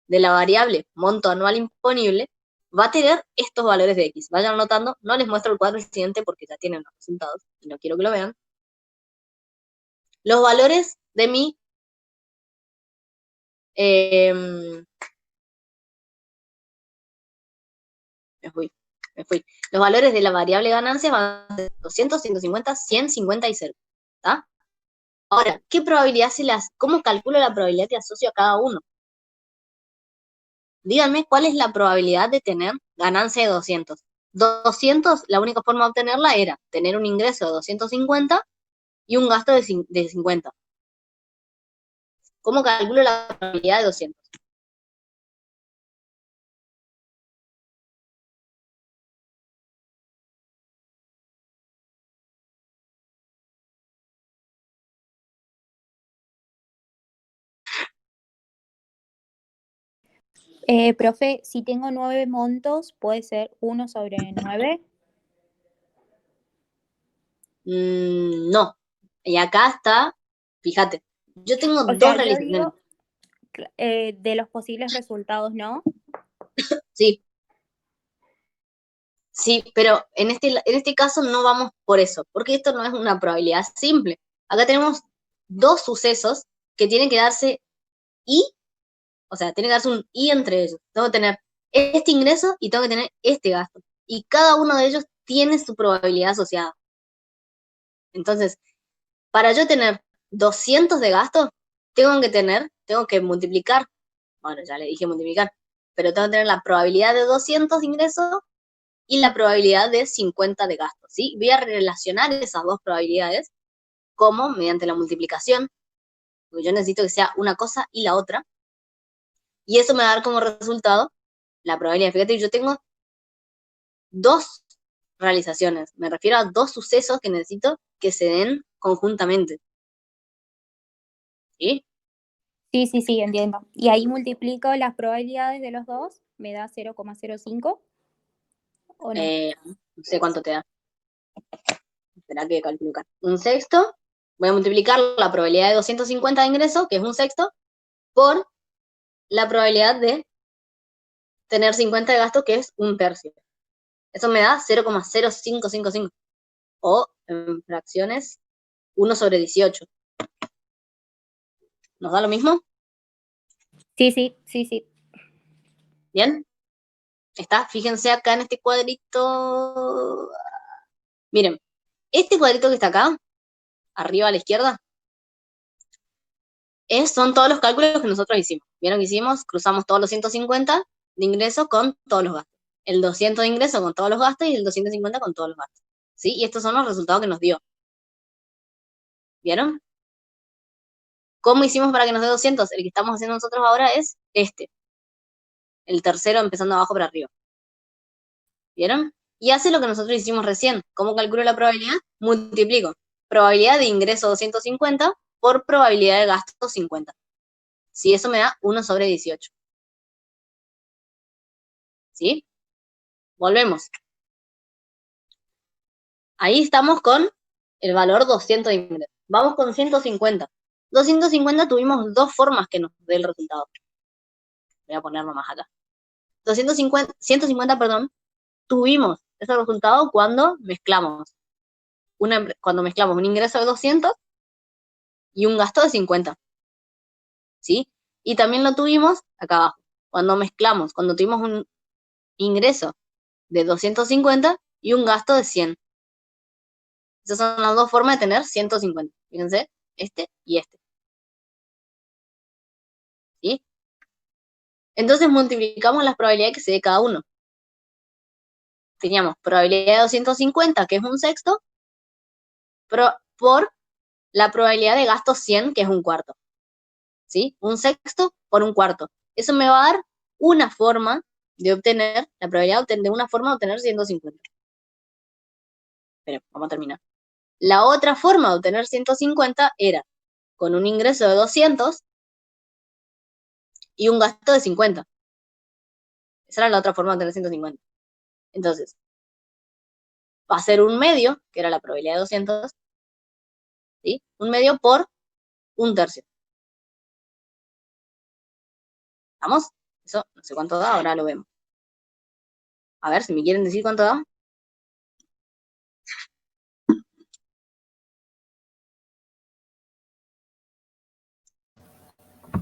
de la variable monto anual imponible va a tener estos valores de X. Vayan anotando, no les muestro el cuadro siguiente porque ya tienen los resultados y no quiero que lo vean. Los valores de mi eh, me fui. Los valores de la variable ganancia van a ser 200, 150, 100, 50 y 0. ¿Está? Ahora, ¿qué probabilidad cómo calculo la probabilidad que asocio a cada uno? Díganme cuál es la probabilidad de tener ganancia de 200. 200, la única forma de obtenerla era tener un ingreso de 250 y un gasto de 50. ¿Cómo calculo la probabilidad de 200? Profe, si tengo 9 montos, ¿puede ser 1/9? No. Y acá está, fíjate, yo tengo O dos sea, yo realizaciones. digo de los posibles resultados, ¿no? Sí, sí, pero en este caso no vamos por eso, porque esto no es una probabilidad simple. Acá tenemos dos sucesos que tienen que darse y, o sea, tiene que darse un y entre ellos. Tengo que tener este ingreso y tengo que tener este gasto. Y cada uno de ellos tiene su probabilidad asociada. Entonces, para yo tener 200 de gasto, tengo que multiplicar, bueno, ya le dije multiplicar, pero tengo que tener la probabilidad de 200 de ingreso y la probabilidad de 50 de gasto, ¿sí? Voy a relacionar esas dos probabilidades como mediante la multiplicación, porque yo necesito que sea una cosa y la otra, y eso me va a dar como resultado la probabilidad. Fíjate, yo tengo dos realizaciones, me refiero a dos sucesos que necesito que se den conjuntamente, ¿sí? Sí, entiendo. Y ahí multiplico las probabilidades de los dos, me da 0,05 o no. No sé cuánto te da. Espera que calculo acá. Un sexto, voy a multiplicar la probabilidad de 250 de ingreso, que es un sexto, por la probabilidad de tener 50 de gasto, que es un tercio. Eso me da 0,0555. O en fracciones, 1/18. ¿Nos da lo mismo? Sí. ¿Bien? Está, fíjense acá en este cuadrito. Miren, este cuadrito que está acá, arriba a la izquierda, son todos los cálculos que nosotros hicimos. ¿Vieron que hicimos? Cruzamos todos los 150 de ingreso con todos los gastos. El 200 de ingreso con todos los gastos y el 250 con todos los gastos. ¿Sí? Y estos son los resultados que nos dio. ¿Vieron? ¿Cómo hicimos para que nos dé 200? El que estamos haciendo nosotros ahora es este. El tercero empezando abajo para arriba. ¿Vieron? Y hace lo que nosotros hicimos recién. ¿Cómo calculo la probabilidad? Multiplico. Probabilidad de ingreso 250 por probabilidad de gasto 50. Si eso me da 1/18. ¿Sí? Volvemos. Ahí estamos con el valor 200 de ingreso. Vamos con 150. 250 tuvimos dos formas que nos dé el resultado. Voy a ponerlo más acá. 150, perdón, tuvimos ese resultado cuando mezclamos. Cuando mezclamos un ingreso de 200 y un gasto de 50. ¿Sí? Y también lo tuvimos acá abajo. Cuando tuvimos un ingreso de 250 y un gasto de 100. Esas son las dos formas de tener 150. Fíjense, este y este. ¿Sí? Entonces multiplicamos las probabilidades que se dé cada uno. Teníamos probabilidad de 250, que es un sexto, por la probabilidad de gasto 100, que es un cuarto. ¿Sí? Un sexto por un cuarto. Eso me va a dar una forma de obtener, la probabilidad de una forma de obtener 150. Pero vamos a terminar. La otra forma de obtener 150 era con un ingreso de 200 y un gasto de 50. Esa era la otra forma de obtener 150. Entonces, va a ser un medio, que era la probabilidad de 200, ¿sí? Un medio por un tercio. ¿Vamos? Eso no sé cuánto da, ahora lo vemos. A ver, si me quieren decir cuánto da.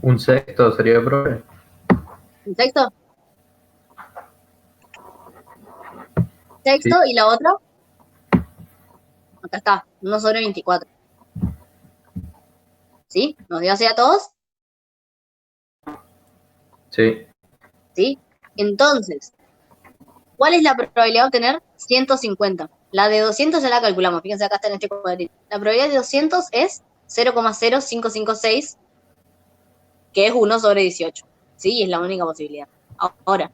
Un sexto sería, profe. ¿Un sexto? Sí. Sexto y la otra, acá está, 1/24. ¿Sí? ¿Nos dio así a todos? Sí. ¿Sí? Entonces, ¿cuál es la probabilidad de obtener 150? La de 200 ya la calculamos. Fíjense, acá está en este cuadrito. La probabilidad de 200 es 0,0556, que es 1 sobre 18. ¿Sí? Es la única posibilidad. Ahora,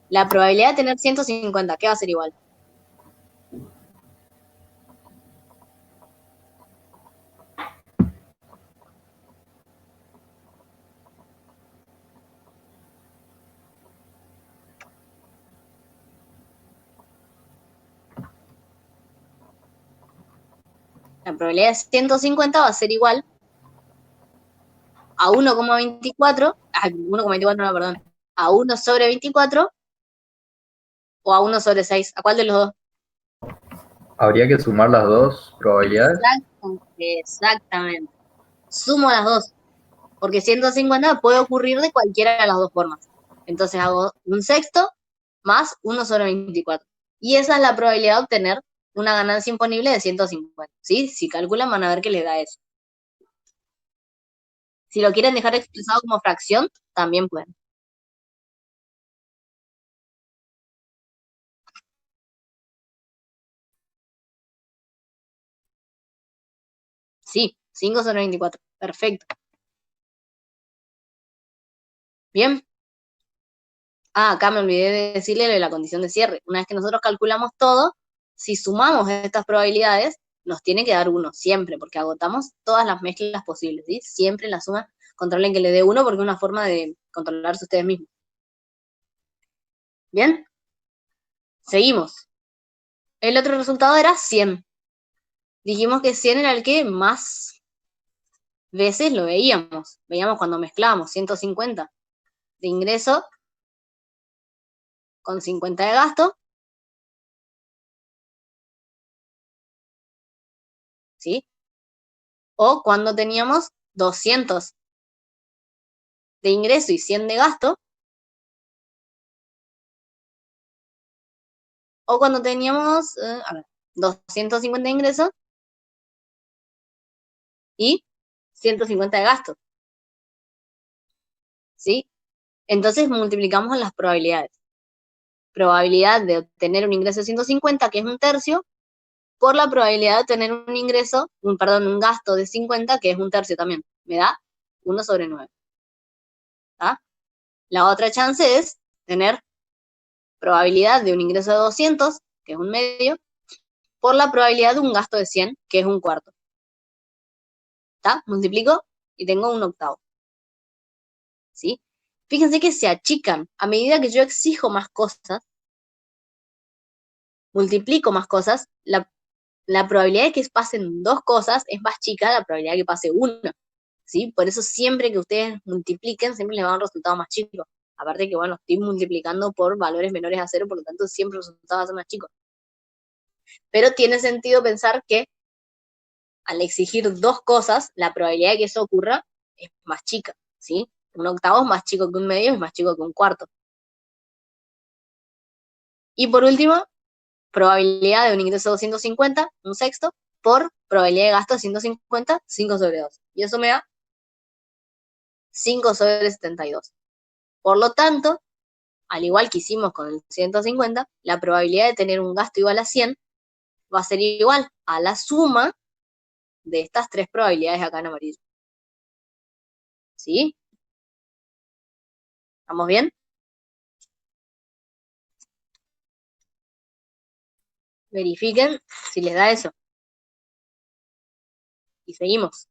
la probabilidad de tener 150, ¿qué va a ser igual? La probabilidad de 150 va a ser igual a 1,24, 1,24 no, perdón, a 1 sobre 24 o a 1 sobre 6. ¿A cuál de los dos? Habría que sumar las dos probabilidades. Exactamente. Sumo las dos, porque 150 puede ocurrir de cualquiera de las dos formas. Entonces hago un sexto más 1 sobre 24. Y esa es la probabilidad de obtener una ganancia imponible de 150. ¿Sí? Si calculan van a ver que les da eso. Si lo quieren dejar expresado como fracción, también pueden. Sí, 5 sobre 24. Perfecto. Bien. Ah, acá me olvidé de decirle la condición de cierre. Una vez que nosotros calculamos todo, si sumamos estas probabilidades, nos tiene que dar 1, siempre, porque agotamos todas las mezclas posibles, ¿sí? Siempre la suma, controlen que le dé 1 porque es una forma de controlarse ustedes mismos. Bien, seguimos. El otro resultado era 100. Dijimos que 100 era el que más veces lo veíamos. Veíamos cuando mezclábamos 150 de ingreso con 50 de gasto, ¿sí? O cuando teníamos 200 de ingreso y 100 de gasto, o cuando teníamos, 250 de ingreso y 150 de gasto, ¿sí? Entonces multiplicamos las probabilidades. Probabilidad de obtener un ingreso de 150, que es un tercio, por la probabilidad de tener un ingreso, un gasto de 50, que es un tercio también. Me da 1 sobre 9. ¿Tá? La otra chance es tener probabilidad de un ingreso de 200, que es un medio, por la probabilidad de un gasto de 100, que es un cuarto. ¿Está? Multiplico y tengo un octavo. ¿Sí? Fíjense que se achican. A medida que yo exijo más cosas, multiplico más cosas, la probabilidad de que pasen dos cosas es más chica de la probabilidad de que pase una. ¿Sí? Por eso siempre que ustedes multipliquen, siempre les va a dar un resultado más chico. Aparte que, bueno, estoy multiplicando por valores menores a 0, por lo tanto siempre el resultado va a ser más chico. Pero tiene sentido pensar que al exigir dos cosas, la probabilidad de que eso ocurra es más chica, ¿sí? Un octavo es más chico que un medio, es más chico que un cuarto. Y por último, probabilidad de un ingreso de 250, un sexto, por probabilidad de gasto de 150, 5 sobre 2. Y eso me da 5 sobre 72. Por lo tanto, al igual que hicimos con el 150, la probabilidad de tener un gasto igual a 100 va a ser igual a la suma de estas tres probabilidades acá en amarillo. ¿Sí? ¿Estamos bien? Verifiquen si les da eso. Y seguimos.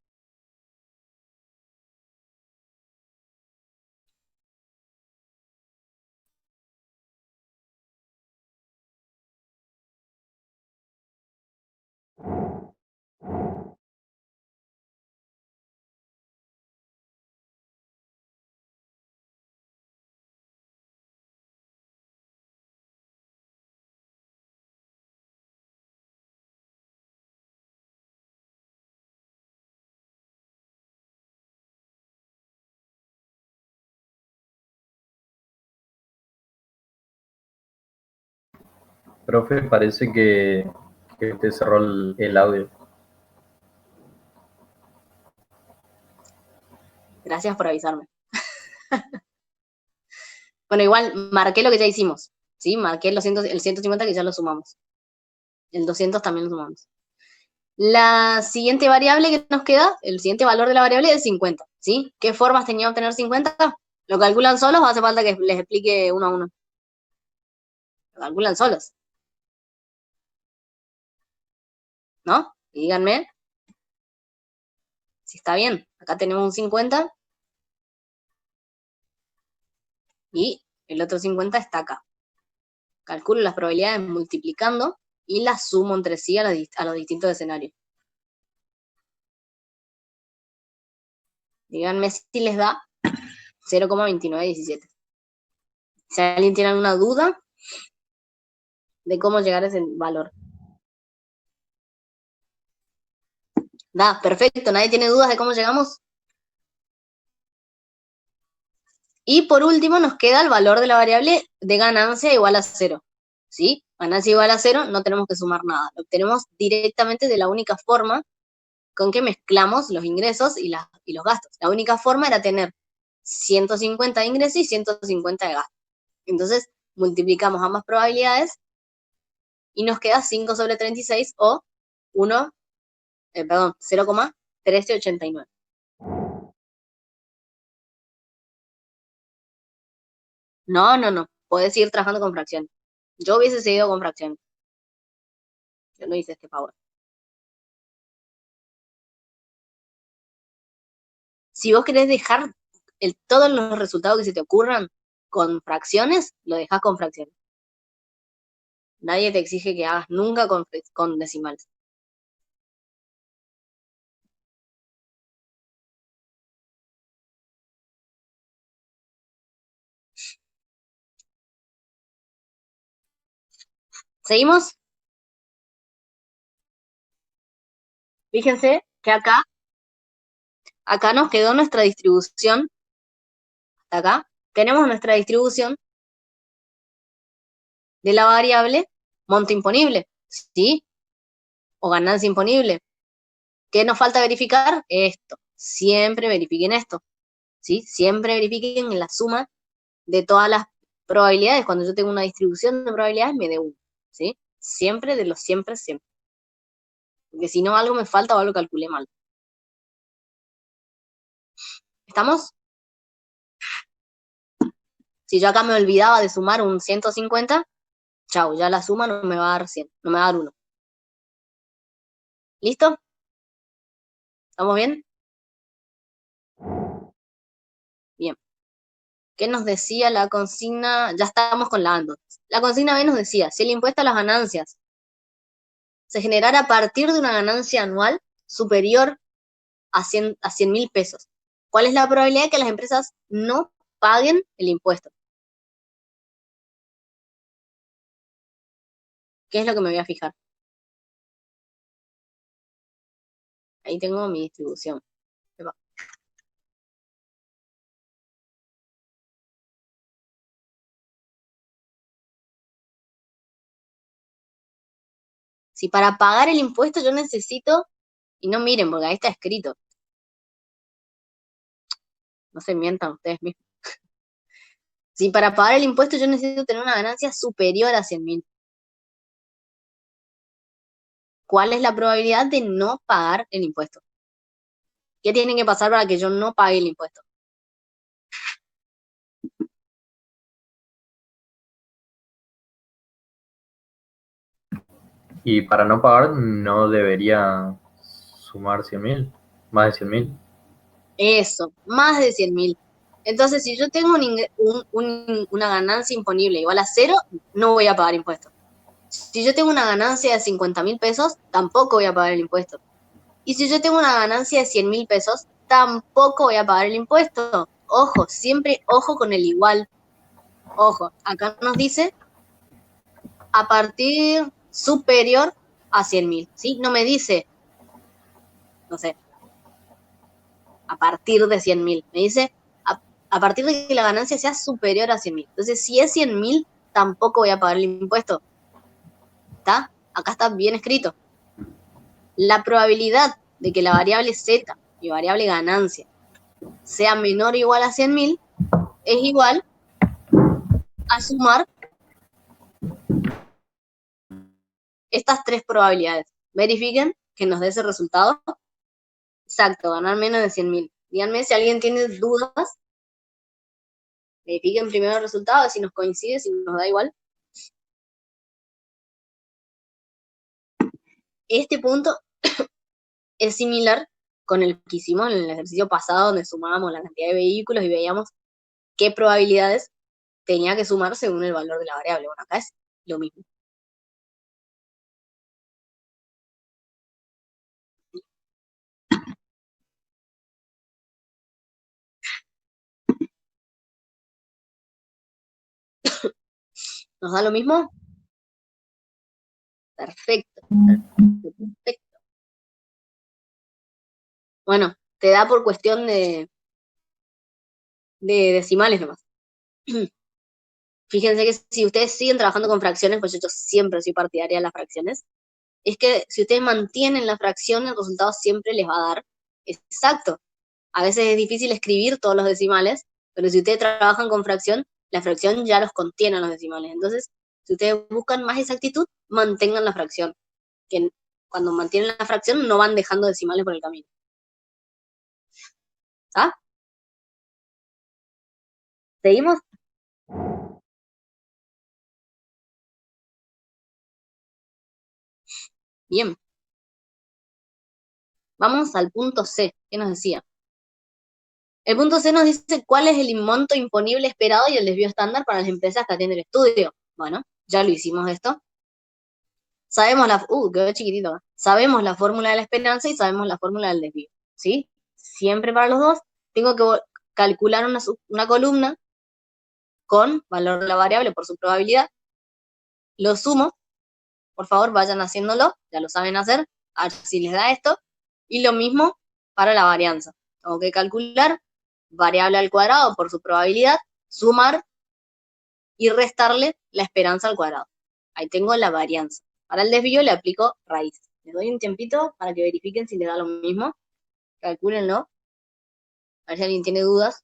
Profe, parece que te cerró el audio. Gracias por avisarme. Bueno, igual marqué lo que ya hicimos, ¿sí? Marqué el 150 que ya lo sumamos. El 200 también lo sumamos. La siguiente variable que nos queda, el siguiente valor de la variable es 50, ¿sí? ¿Qué formas tenía de obtener 50? ¿Lo calculan solos o hace falta que les explique uno a uno? Lo calculan solos, ¿no? Y díganme si está bien. Acá tenemos un 50 y el otro 50 está acá. Calculo las probabilidades multiplicando y las sumo entre sí a los distintos escenarios. Díganme si les da 0,2917. Si alguien tiene alguna duda de cómo llegar a ese valor. Da, perfecto, nadie tiene dudas de cómo llegamos. Y por último nos queda el valor de la variable de ganancia igual a 0. ¿Sí? Ganancia igual a 0, no tenemos que sumar nada. Lo obtenemos directamente de la única forma con que mezclamos los ingresos y los gastos. La única forma era tener 150 de ingresos y 150 de gastos. Entonces multiplicamos ambas probabilidades y nos queda 5 sobre 36 o 0,1389. No. Puedes seguir trabajando con fracciones. Yo hubiese seguido con fracciones. Yo no hice este favor. Si vos querés dejar todos los resultados que se te ocurran con fracciones, lo dejás con fracciones. Nadie te exige que hagas nunca con decimales. ¿Seguimos? Fíjense que acá nos quedó nuestra distribución. Hasta acá tenemos nuestra distribución de la variable monto imponible, ¿sí? O ganancia imponible. ¿Qué nos falta verificar? Esto. Siempre verifiquen esto, ¿sí? Siempre verifiquen la suma de todas las probabilidades. Cuando yo tengo una distribución de probabilidades, me dé 1, ¿sí? Siempre de los siempre. Porque si no, algo me falta o algo calculé mal. ¿Estamos? Si yo acá me olvidaba de sumar un 150, chau, ya la suma no me va a dar 100, no me va a dar 1. ¿Listo? ¿Estamos bien? Bien. ¿Qué nos decía la consigna? Ya estamos con la A entonces. La consigna B nos decía, si el impuesto a las ganancias se generara a partir de una ganancia anual superior a 100.000 pesos, ¿cuál es la probabilidad de que las empresas no paguen el impuesto? ¿Qué es lo que me voy a fijar? Ahí tengo mi distribución. Si para pagar el impuesto yo necesito, y no miren, porque ahí está escrito, no se mientan ustedes mismos. Si para pagar el impuesto yo necesito tener una ganancia superior a 100.000, ¿cuál es la probabilidad de no pagar el impuesto? ¿Qué tiene que pasar para que yo no pague el impuesto? Y para no pagar no debería sumar 100.000, más de 100.000. Eso, más de 100.000. Entonces, si yo tengo una ganancia imponible igual a 0, no voy a pagar impuestos. Si yo tengo una ganancia de 50.000 pesos, tampoco voy a pagar el impuesto. Y si yo tengo una ganancia de 100.000 pesos, tampoco voy a pagar el impuesto. Ojo, siempre ojo con el igual. Ojo, acá nos dice a partir superior a 100.000, ¿sí? No me dice, no sé, a partir de 100.000. Me dice a partir de que la ganancia sea superior a 100.000. Entonces, si es 100.000, tampoco voy a pagar el impuesto. ¿Está? Acá está bien escrito. La probabilidad de que la variable Z, mi variable ganancia, sea menor o igual a 100.000, es igual a sumar estas tres probabilidades. Verifiquen que nos dé ese resultado. Exacto, ganar menos de 100.000. Díganme si alguien tiene dudas. Verifiquen primero el resultado, si nos coincide, si nos da igual. Este punto es similar con el que hicimos en el ejercicio pasado, donde sumábamos la cantidad de vehículos y veíamos qué probabilidades tenía que sumar según el valor de la variable. Bueno, acá es lo mismo. ¿Nos da lo mismo? Perfecto. Perfecto. Bueno, te da por cuestión de decimales nomás. Fíjense que si ustedes siguen trabajando con fracciones, pues yo siempre soy partidaria de las fracciones, es que si ustedes mantienen la fracción, el resultado siempre les va a dar exacto. A veces es difícil escribir todos los decimales, pero si ustedes trabajan con fracción, la fracción ya los contiene a los decimales. Entonces, si ustedes buscan más exactitud, mantengan la fracción. Que cuando mantienen la fracción no van dejando decimales por el camino. ¿Ah? ¿Seguimos? Bien. Vamos al punto C. ¿Qué nos decía? El punto C nos dice cuál es el monto imponible esperado y el desvío estándar para las empresas que atienden el estudio. Bueno, ya lo hicimos esto. Sabemos quedó chiquitito. Sabemos la fórmula de la esperanza y sabemos la fórmula del desvío. ¿Sí? Siempre para los dos. Tengo que calcular una columna con valor de la variable por su probabilidad. Lo sumo. Por favor, vayan haciéndolo. Ya lo saben hacer. A ver si les da esto. Y lo mismo para la varianza. Tengo que calcular variable al cuadrado por su probabilidad, sumar y restarle la esperanza al cuadrado. Ahí tengo la varianza. Para el desvío le aplico raíces. Les doy un tiempito para que verifiquen si les da lo mismo. Calcúlenlo. A ver si alguien tiene dudas.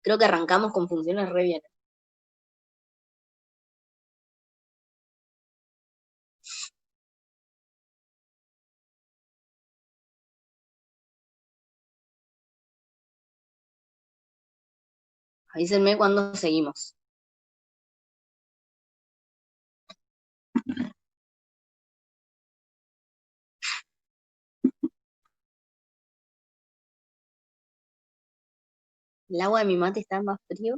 Creo que arrancamos con funciones re bien. Avísenme cuando seguimos. El agua de mi mate está más frío.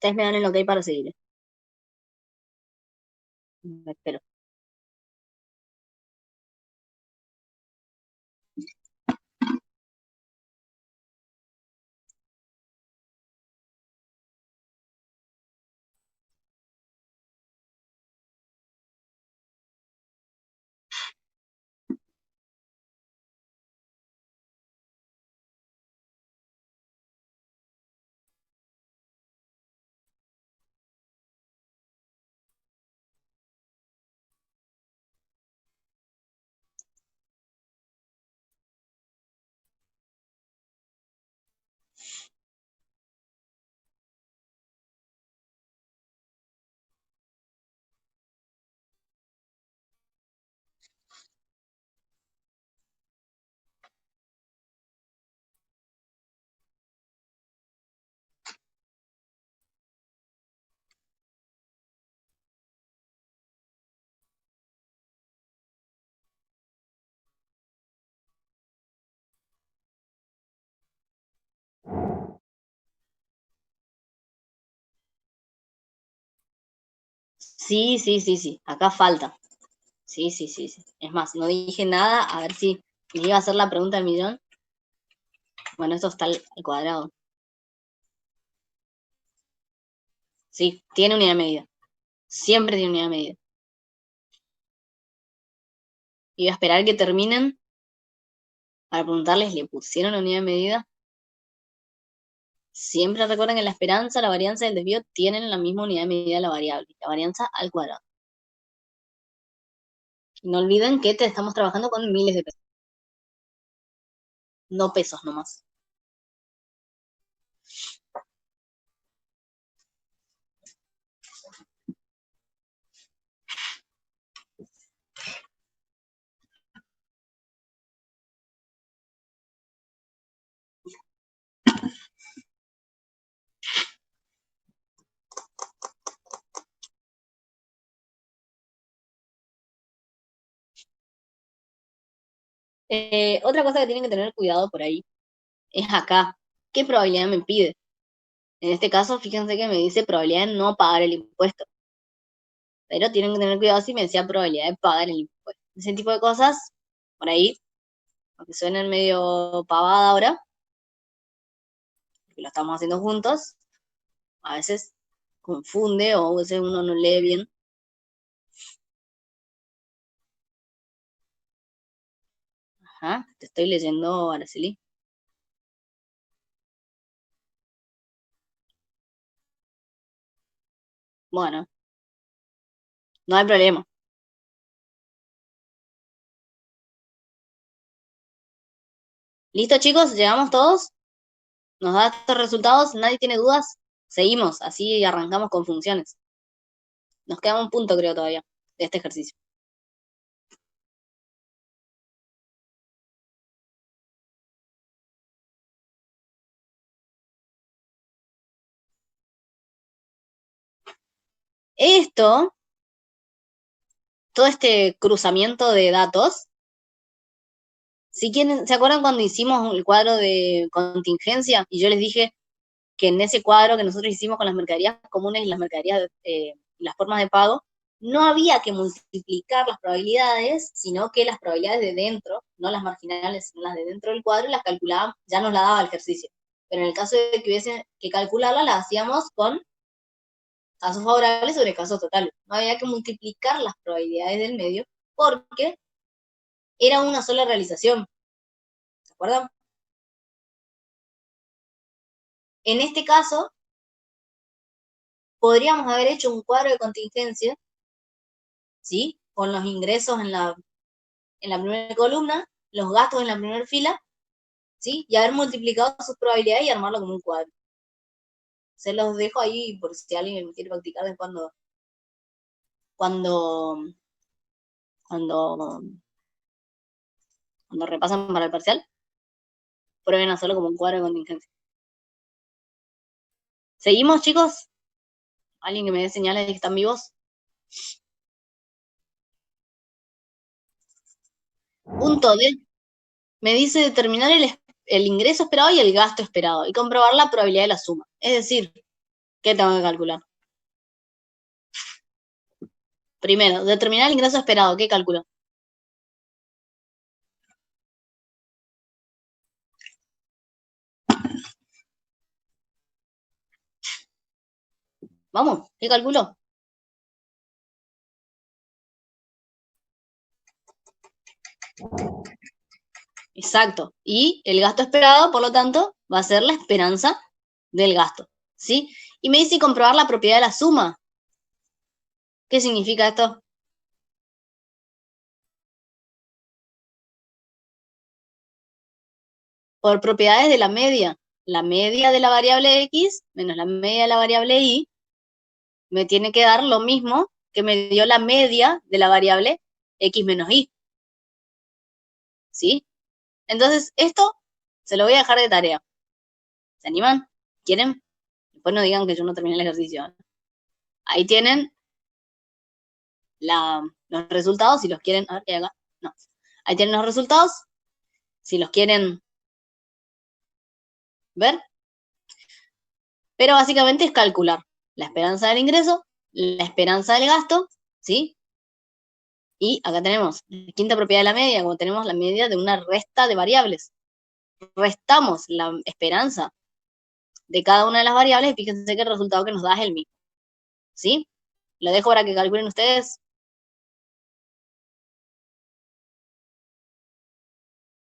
Ustedes me dan el ok para seguir. Espero. Sí. Acá falta. Sí. Es más, no dije nada, a ver si me iba a hacer la pregunta del millón. Bueno, esto está al cuadrado. Sí, tiene unidad de medida. Siempre tiene unidad de medida. Y voy a esperar que terminen para preguntarles, ¿le pusieron la unidad de medida? Siempre recuerden que la esperanza, la varianza y el desvío tienen la misma unidad de medida de la variable, la varianza al cuadrado. Y no olviden que estamos trabajando con miles de pesos, no pesos nomás. Otra cosa que tienen que tener cuidado por ahí es acá. ¿Qué probabilidad me pide? En este caso, fíjense que me dice probabilidad de no pagar el impuesto. Pero tienen que tener cuidado si me decía probabilidad de pagar el impuesto. Ese tipo de cosas, por ahí, aunque suenen medio pavada ahora, que lo estamos haciendo juntos, a veces confunde o a veces uno no lee bien. Ajá, te estoy leyendo, Araceli. Bueno, no hay problema. ¿Listo, chicos? ¿Llegamos todos? ¿Nos da estos resultados? ¿Nadie tiene dudas? Seguimos, así arrancamos con funciones. Nos queda un punto, creo, todavía, de este ejercicio. Esto, todo este cruzamiento de datos, si quieren, ¿se acuerdan cuando hicimos el cuadro de contingencia? Y yo les dije que en ese cuadro que nosotros hicimos con las mercaderías comunes y las mercaderías, las formas de pago, no había que multiplicar las probabilidades, sino que las probabilidades de dentro, no las marginales, sino las de dentro del cuadro, las calculábamos, ya nos la daba el ejercicio. Pero en el caso de que hubiese que calcularla, la hacíamos con casos favorables sobre casos totales. No había que multiplicar las probabilidades del medio porque era una sola realización. ¿Se acuerdan? En este caso, podríamos haber hecho un cuadro de contingencia, ¿sí? Con los ingresos en la primera columna, los gastos en la primera fila, ¿sí? Y haber multiplicado sus probabilidades y armarlo como un cuadro. Se los dejo ahí por si alguien quiere practicar de cuando, cuando, cuando repasan para el parcial, prueben a hacerlo como un cuadro de contingencia. ¿Seguimos, chicos? ¿Alguien que me dé señales de que están vivos? Punto D. Me dice determinar el ingreso esperado y el gasto esperado y comprobar la probabilidad de la suma. Es decir, ¿qué tengo que calcular? Primero, determinar el ingreso esperado. ¿Qué calculo? Vamos, ¿qué calculo? Exacto. Y el gasto esperado, por lo tanto, va a ser la esperanza del gasto. ¿Sí? Y me dice comprobar la propiedad de la suma. ¿Qué significa esto? Por propiedades de la media. La media de la variable X menos la media de la variable Y me tiene que dar lo mismo que me dio la media de la variable X menos Y. ¿Sí? Entonces, esto se lo voy a dejar de tarea. ¿Se animan? ¿Quieren? Después no digan que yo no terminé el ejercicio. Ahí tienen los resultados, si los quieren. A ver qué hay acá. No. Ahí tienen los resultados. Si los quieren ver. Pero básicamente es calcular la esperanza del ingreso la esperanza del gasto, ¿sí? Y acá tenemos la quinta propiedad de la media, como tenemos la media de una resta de variables. Restamos la esperanza de cada una de las variables y fíjense que el resultado que nos da es el mismo, ¿sí? Lo dejo para que calculen ustedes.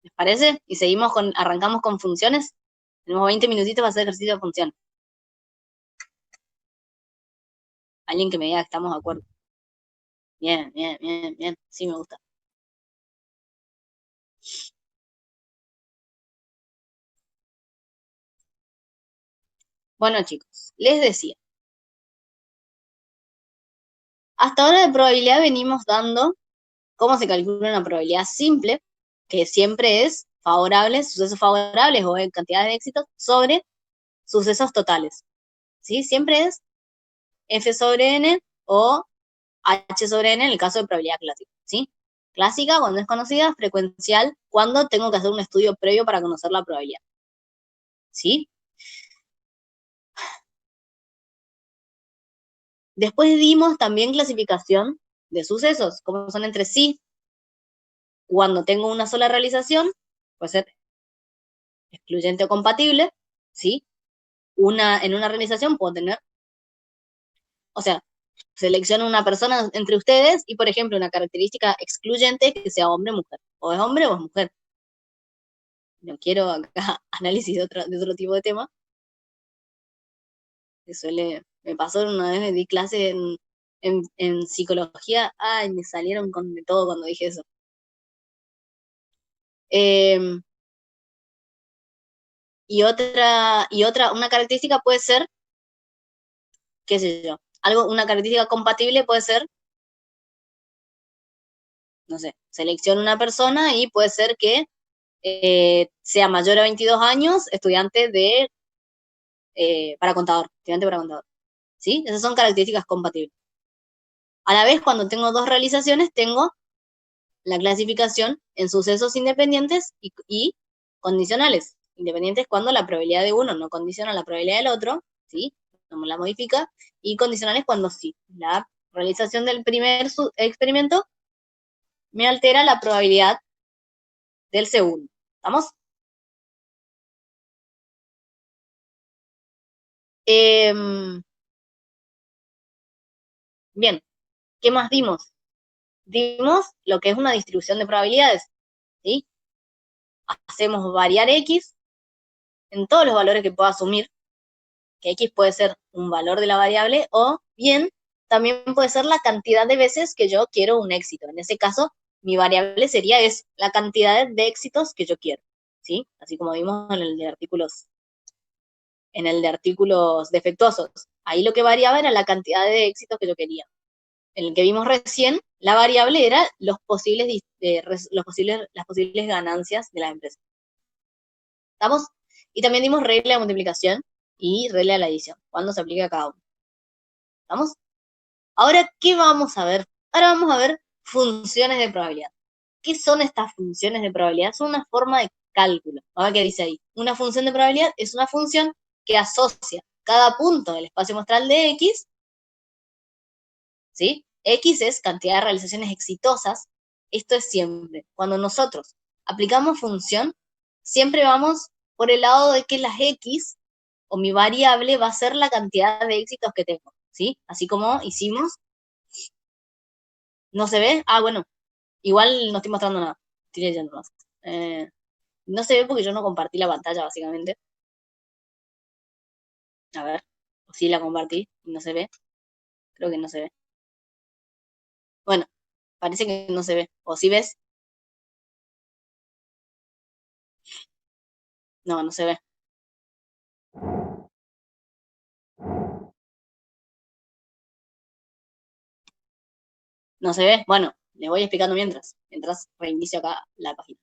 ¿Les parece? Y seguimos arrancamos con funciones. Tenemos 20 minutitos para hacer ejercicio de funciones. Alguien que me diga que estamos de acuerdo. Bien, bien, bien, bien. Sí, me gusta. Bueno, chicos, les decía. Hasta ahora de probabilidad venimos dando cómo se calcula una probabilidad simple, que siempre es favorable, sucesos favorables o cantidades de éxitos sobre sucesos totales. ¿Sí? Siempre es F sobre N o H sobre N en el caso de probabilidad clásica. ¿Sí? Clásica cuando es conocida, frecuencial cuando tengo que hacer un estudio previo para conocer la probabilidad. ¿Sí? Después dimos también clasificación de sucesos, como son entre sí. Cuando tengo una sola realización, puede ser excluyente o compatible, ¿sí? En una realización puedo tener, o sea, selecciono una persona entre ustedes y, por ejemplo, una característica excluyente que sea hombre o mujer. O es hombre o es mujer. No quiero acá análisis de otro tipo de tema. Me pasó una vez, me di clase en psicología, ay, me salieron con de todo cuando dije eso. Eh, una característica puede ser, qué sé yo, una característica compatible puede ser, no sé, selecciono una persona y puede ser que sea mayor a 22 años, estudiante para contador, ¿sí? Esas son características compatibles. A la vez, cuando tengo dos realizaciones, tengo la clasificación en sucesos independientes y condicionales. Independientes cuando la probabilidad de uno no condiciona la probabilidad del otro, ¿sí? No la modifica, y condicionales cuando sí. La realización del primer experimento me altera la probabilidad del segundo. ¿Estamos? Bien, ¿qué más dimos? Dimos lo que es una distribución de probabilidades, ¿sí? Hacemos variar X en todos los valores que pueda asumir, que X puede ser un valor de la variable o bien también puede ser la cantidad de veces que yo quiero un éxito. En ese caso, mi variable sería la cantidad de éxitos que yo quiero, ¿sí? Así como vimos en el de artículos defectuosos. Ahí lo que variaba era la cantidad de éxitos que yo quería. En el que vimos recién, la variable era las posibles ganancias de la empresa. ¿Estamos? Y también dimos regla de multiplicación y regla de la adición, cuando se aplica a cada uno. ¿Estamos? Ahora, ¿qué vamos a ver? Ahora vamos a ver funciones de probabilidad. ¿Qué son estas funciones de probabilidad? Son una forma de cálculo. A ver qué dice ahí. Una función de probabilidad es una función que asocia cada punto del espacio muestral de X, ¿sí? X es cantidad de realizaciones exitosas. Esto es siempre. Cuando nosotros aplicamos función, siempre vamos por el lado de que las X o mi variable va a ser la cantidad de éxitos que tengo, ¿sí? Así como hicimos. ¿No se ve? Ah, bueno, igual no estoy mostrando nada. Estoy leyendo más. No se ve porque yo no compartí la pantalla, básicamente. A ver, o sí la compartí y no se ve. Creo que no se ve. Bueno, parece que no se ve. ¿O sí ves? No, no se ve. No se ve. Bueno, les voy explicando mientras reinicio acá la página.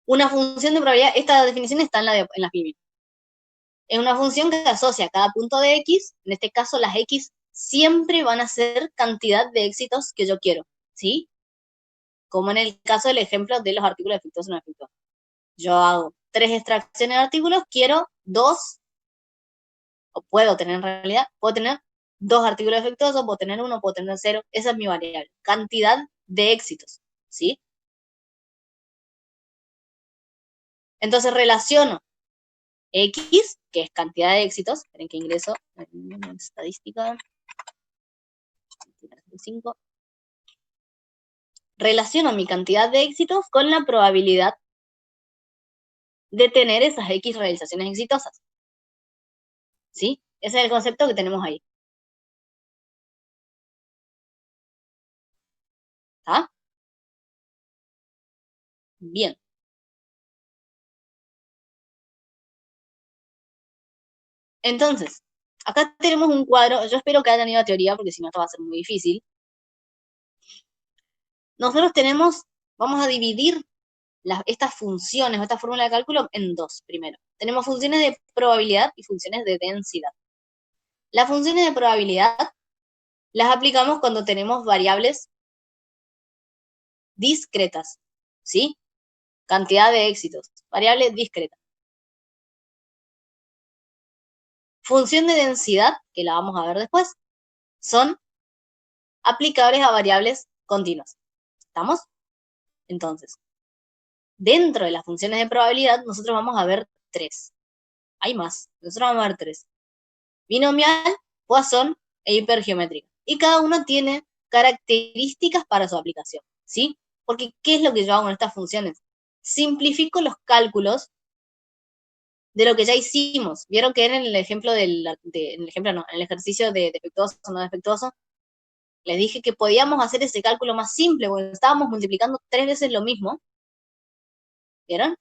Una función de probabilidad, esta definición está en la PIB. Es una función que asocia cada punto de X, en este caso las X siempre van a ser cantidad de éxitos que yo quiero, ¿sí? Como en el caso del ejemplo de los artículos defectuosos y no defectuosos. Yo hago 3 extracciones de artículos, quiero 2, o puedo tener en realidad, puedo tener 2 artículos defectuosos, puedo tener 1, puedo tener 0, esa es mi variable, cantidad de éxitos, ¿sí? Entonces relaciono X, que es cantidad de éxitos, esperen que ingreso en estadística, 5, relaciono mi cantidad de éxitos con la probabilidad de tener esas X realizaciones exitosas, ¿sí? Ese es el concepto que tenemos ahí. ¿Está? Bien. Entonces, acá tenemos un cuadro, yo espero que hayan ido a teoría, porque si no esto va a ser muy difícil. Nosotros vamos a dividir estas funciones o esta fórmula de cálculo en 2 primero. Tenemos funciones de probabilidad y funciones de densidad. Las funciones de probabilidad las aplicamos cuando tenemos variables discretas, ¿sí? Cantidad de éxitos, variable discreta. Función de densidad, que la vamos a ver después, son aplicables a variables continuas. ¿Estamos? Entonces, dentro de las funciones de probabilidad, nosotros vamos a ver 3. Hay más, nosotros vamos a ver 3. Binomial, Poisson e hipergeométrica. Y cada uno tiene características para su aplicación, ¿sí? Porque, ¿qué es lo que yo hago en estas funciones? Simplifico los cálculos de lo que ya hicimos. ¿Vieron que en el ejemplo en el ejercicio de defectuoso o no defectuoso, les dije que podíamos hacer ese cálculo más simple, porque estábamos multiplicando 3 veces lo mismo? ¿Vieron?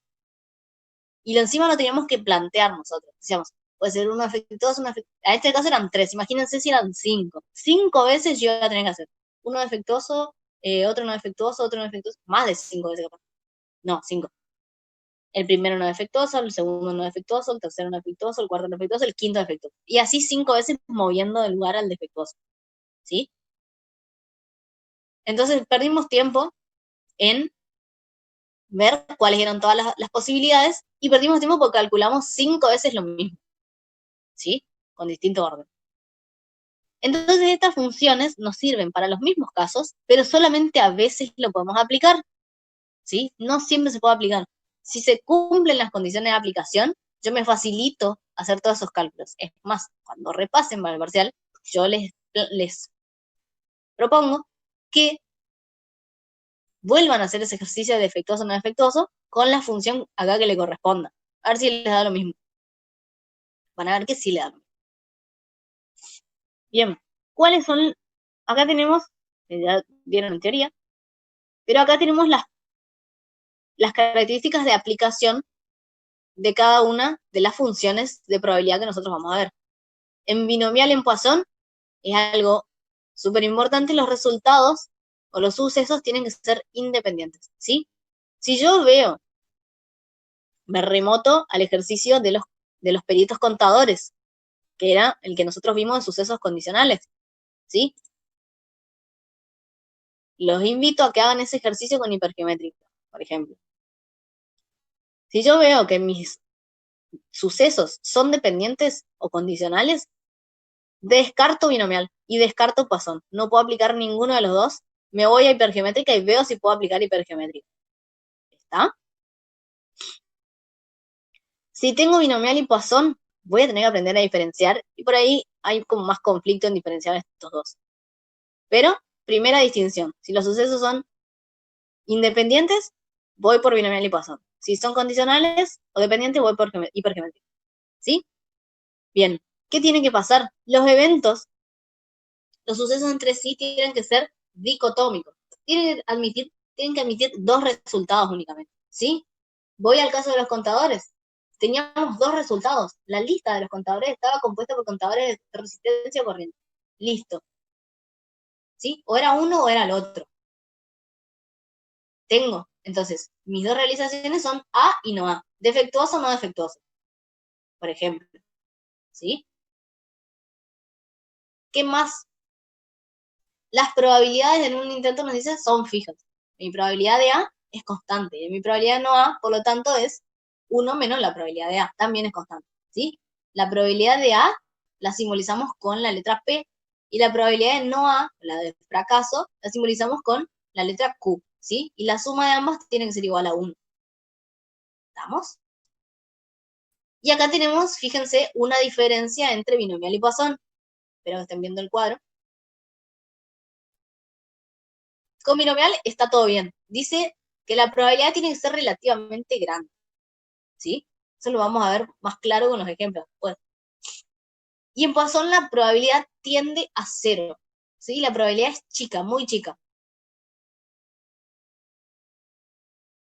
Y lo encima lo teníamos que plantear nosotros. Decíamos, puede ser uno defectuoso, en este caso eran 3, imagínense si eran 5. 5 veces yo iba a tener que hacer. Uno defectuoso, otro no defectuoso, otro no defectuoso, más de 5 veces capaz. No, 5. El primero no defectuoso, el segundo no defectuoso, el tercero no defectuoso, el cuarto no defectuoso, el quinto defectuoso. Y así 5 veces moviendo del lugar al defectuoso. ¿Sí? Entonces perdimos tiempo en ver cuáles eran todas las posibilidades y perdimos tiempo porque calculamos 5 veces lo mismo, ¿sí? Con distinto orden. Entonces estas funciones nos sirven para los mismos casos, pero solamente a veces lo podemos aplicar, ¿sí? No siempre se puede aplicar. Si se cumplen las condiciones de aplicación, yo me facilito hacer todos esos cálculos. Es más, cuando repasen para el parcial, yo les propongo que vuelvan a hacer ese ejercicio de defectuoso o no defectuoso con la función acá que le corresponda. A ver si les da lo mismo. Van a ver que sí le da lo mismo. Bien, ¿cuáles son? Acá tenemos, ya vieron en teoría, pero acá tenemos las características de aplicación de cada una de las funciones de probabilidad que nosotros vamos a ver. En binomial en Poisson es algo súper importante, los resultados o los sucesos tienen que ser independientes, ¿sí? Si yo me remoto al ejercicio de los peritos contadores, que era el que nosotros vimos en sucesos condicionales, ¿sí? Los invito a que hagan ese ejercicio con hipergeométrica, por ejemplo. Si yo veo que mis sucesos son dependientes o condicionales, descarto binomial y descarto Poisson. No puedo aplicar ninguno de los dos. Me voy a hipergeométrica y veo si puedo aplicar hipergeométrica. ¿Está? Si tengo binomial y Poisson, voy a tener que aprender a diferenciar y por ahí hay como más conflicto en diferenciar estos dos. Pero, primera distinción, si los sucesos son independientes, voy por binomial y Poisson. Si son condicionales o dependientes, voy por hipergeométrica. ¿Sí? Bien, ¿qué tiene que pasar? Los eventos, los sucesos entre sí tienen que ser dicotómicos. Tienen que admitir 2 resultados únicamente. ¿Sí? Voy al caso de los contadores. Teníamos 2 resultados. La lista de los contadores estaba compuesta por contadores de resistencia o corriente. Listo. ¿Sí? O era uno o era el otro. Tengo, entonces, mis 2 realizaciones son A y no A. Defectuoso o no defectuoso. Por ejemplo. ¿Sí? ¿Qué más? Las probabilidades en un intento nos dice son fijas. Mi probabilidad de A es constante. Y mi probabilidad de no A, por lo tanto, es 1 menos la probabilidad de A. También es constante. ¿Sí? La probabilidad de A la simbolizamos con la letra P, y la probabilidad de no A, la de fracaso, la simbolizamos con la letra Q, ¿sí? Y la suma de ambas tiene que ser igual a 1. ¿Estamos? Y acá tenemos, fíjense, una diferencia entre binomial y Poisson. Espero que estén viendo el cuadro. Con binomial está todo bien. Dice que la probabilidad tiene que ser relativamente grande, ¿sí? Eso lo vamos a ver más claro con los ejemplos después. Y en Poisson la probabilidad tiende a 0, ¿sí? La probabilidad es chica, muy chica.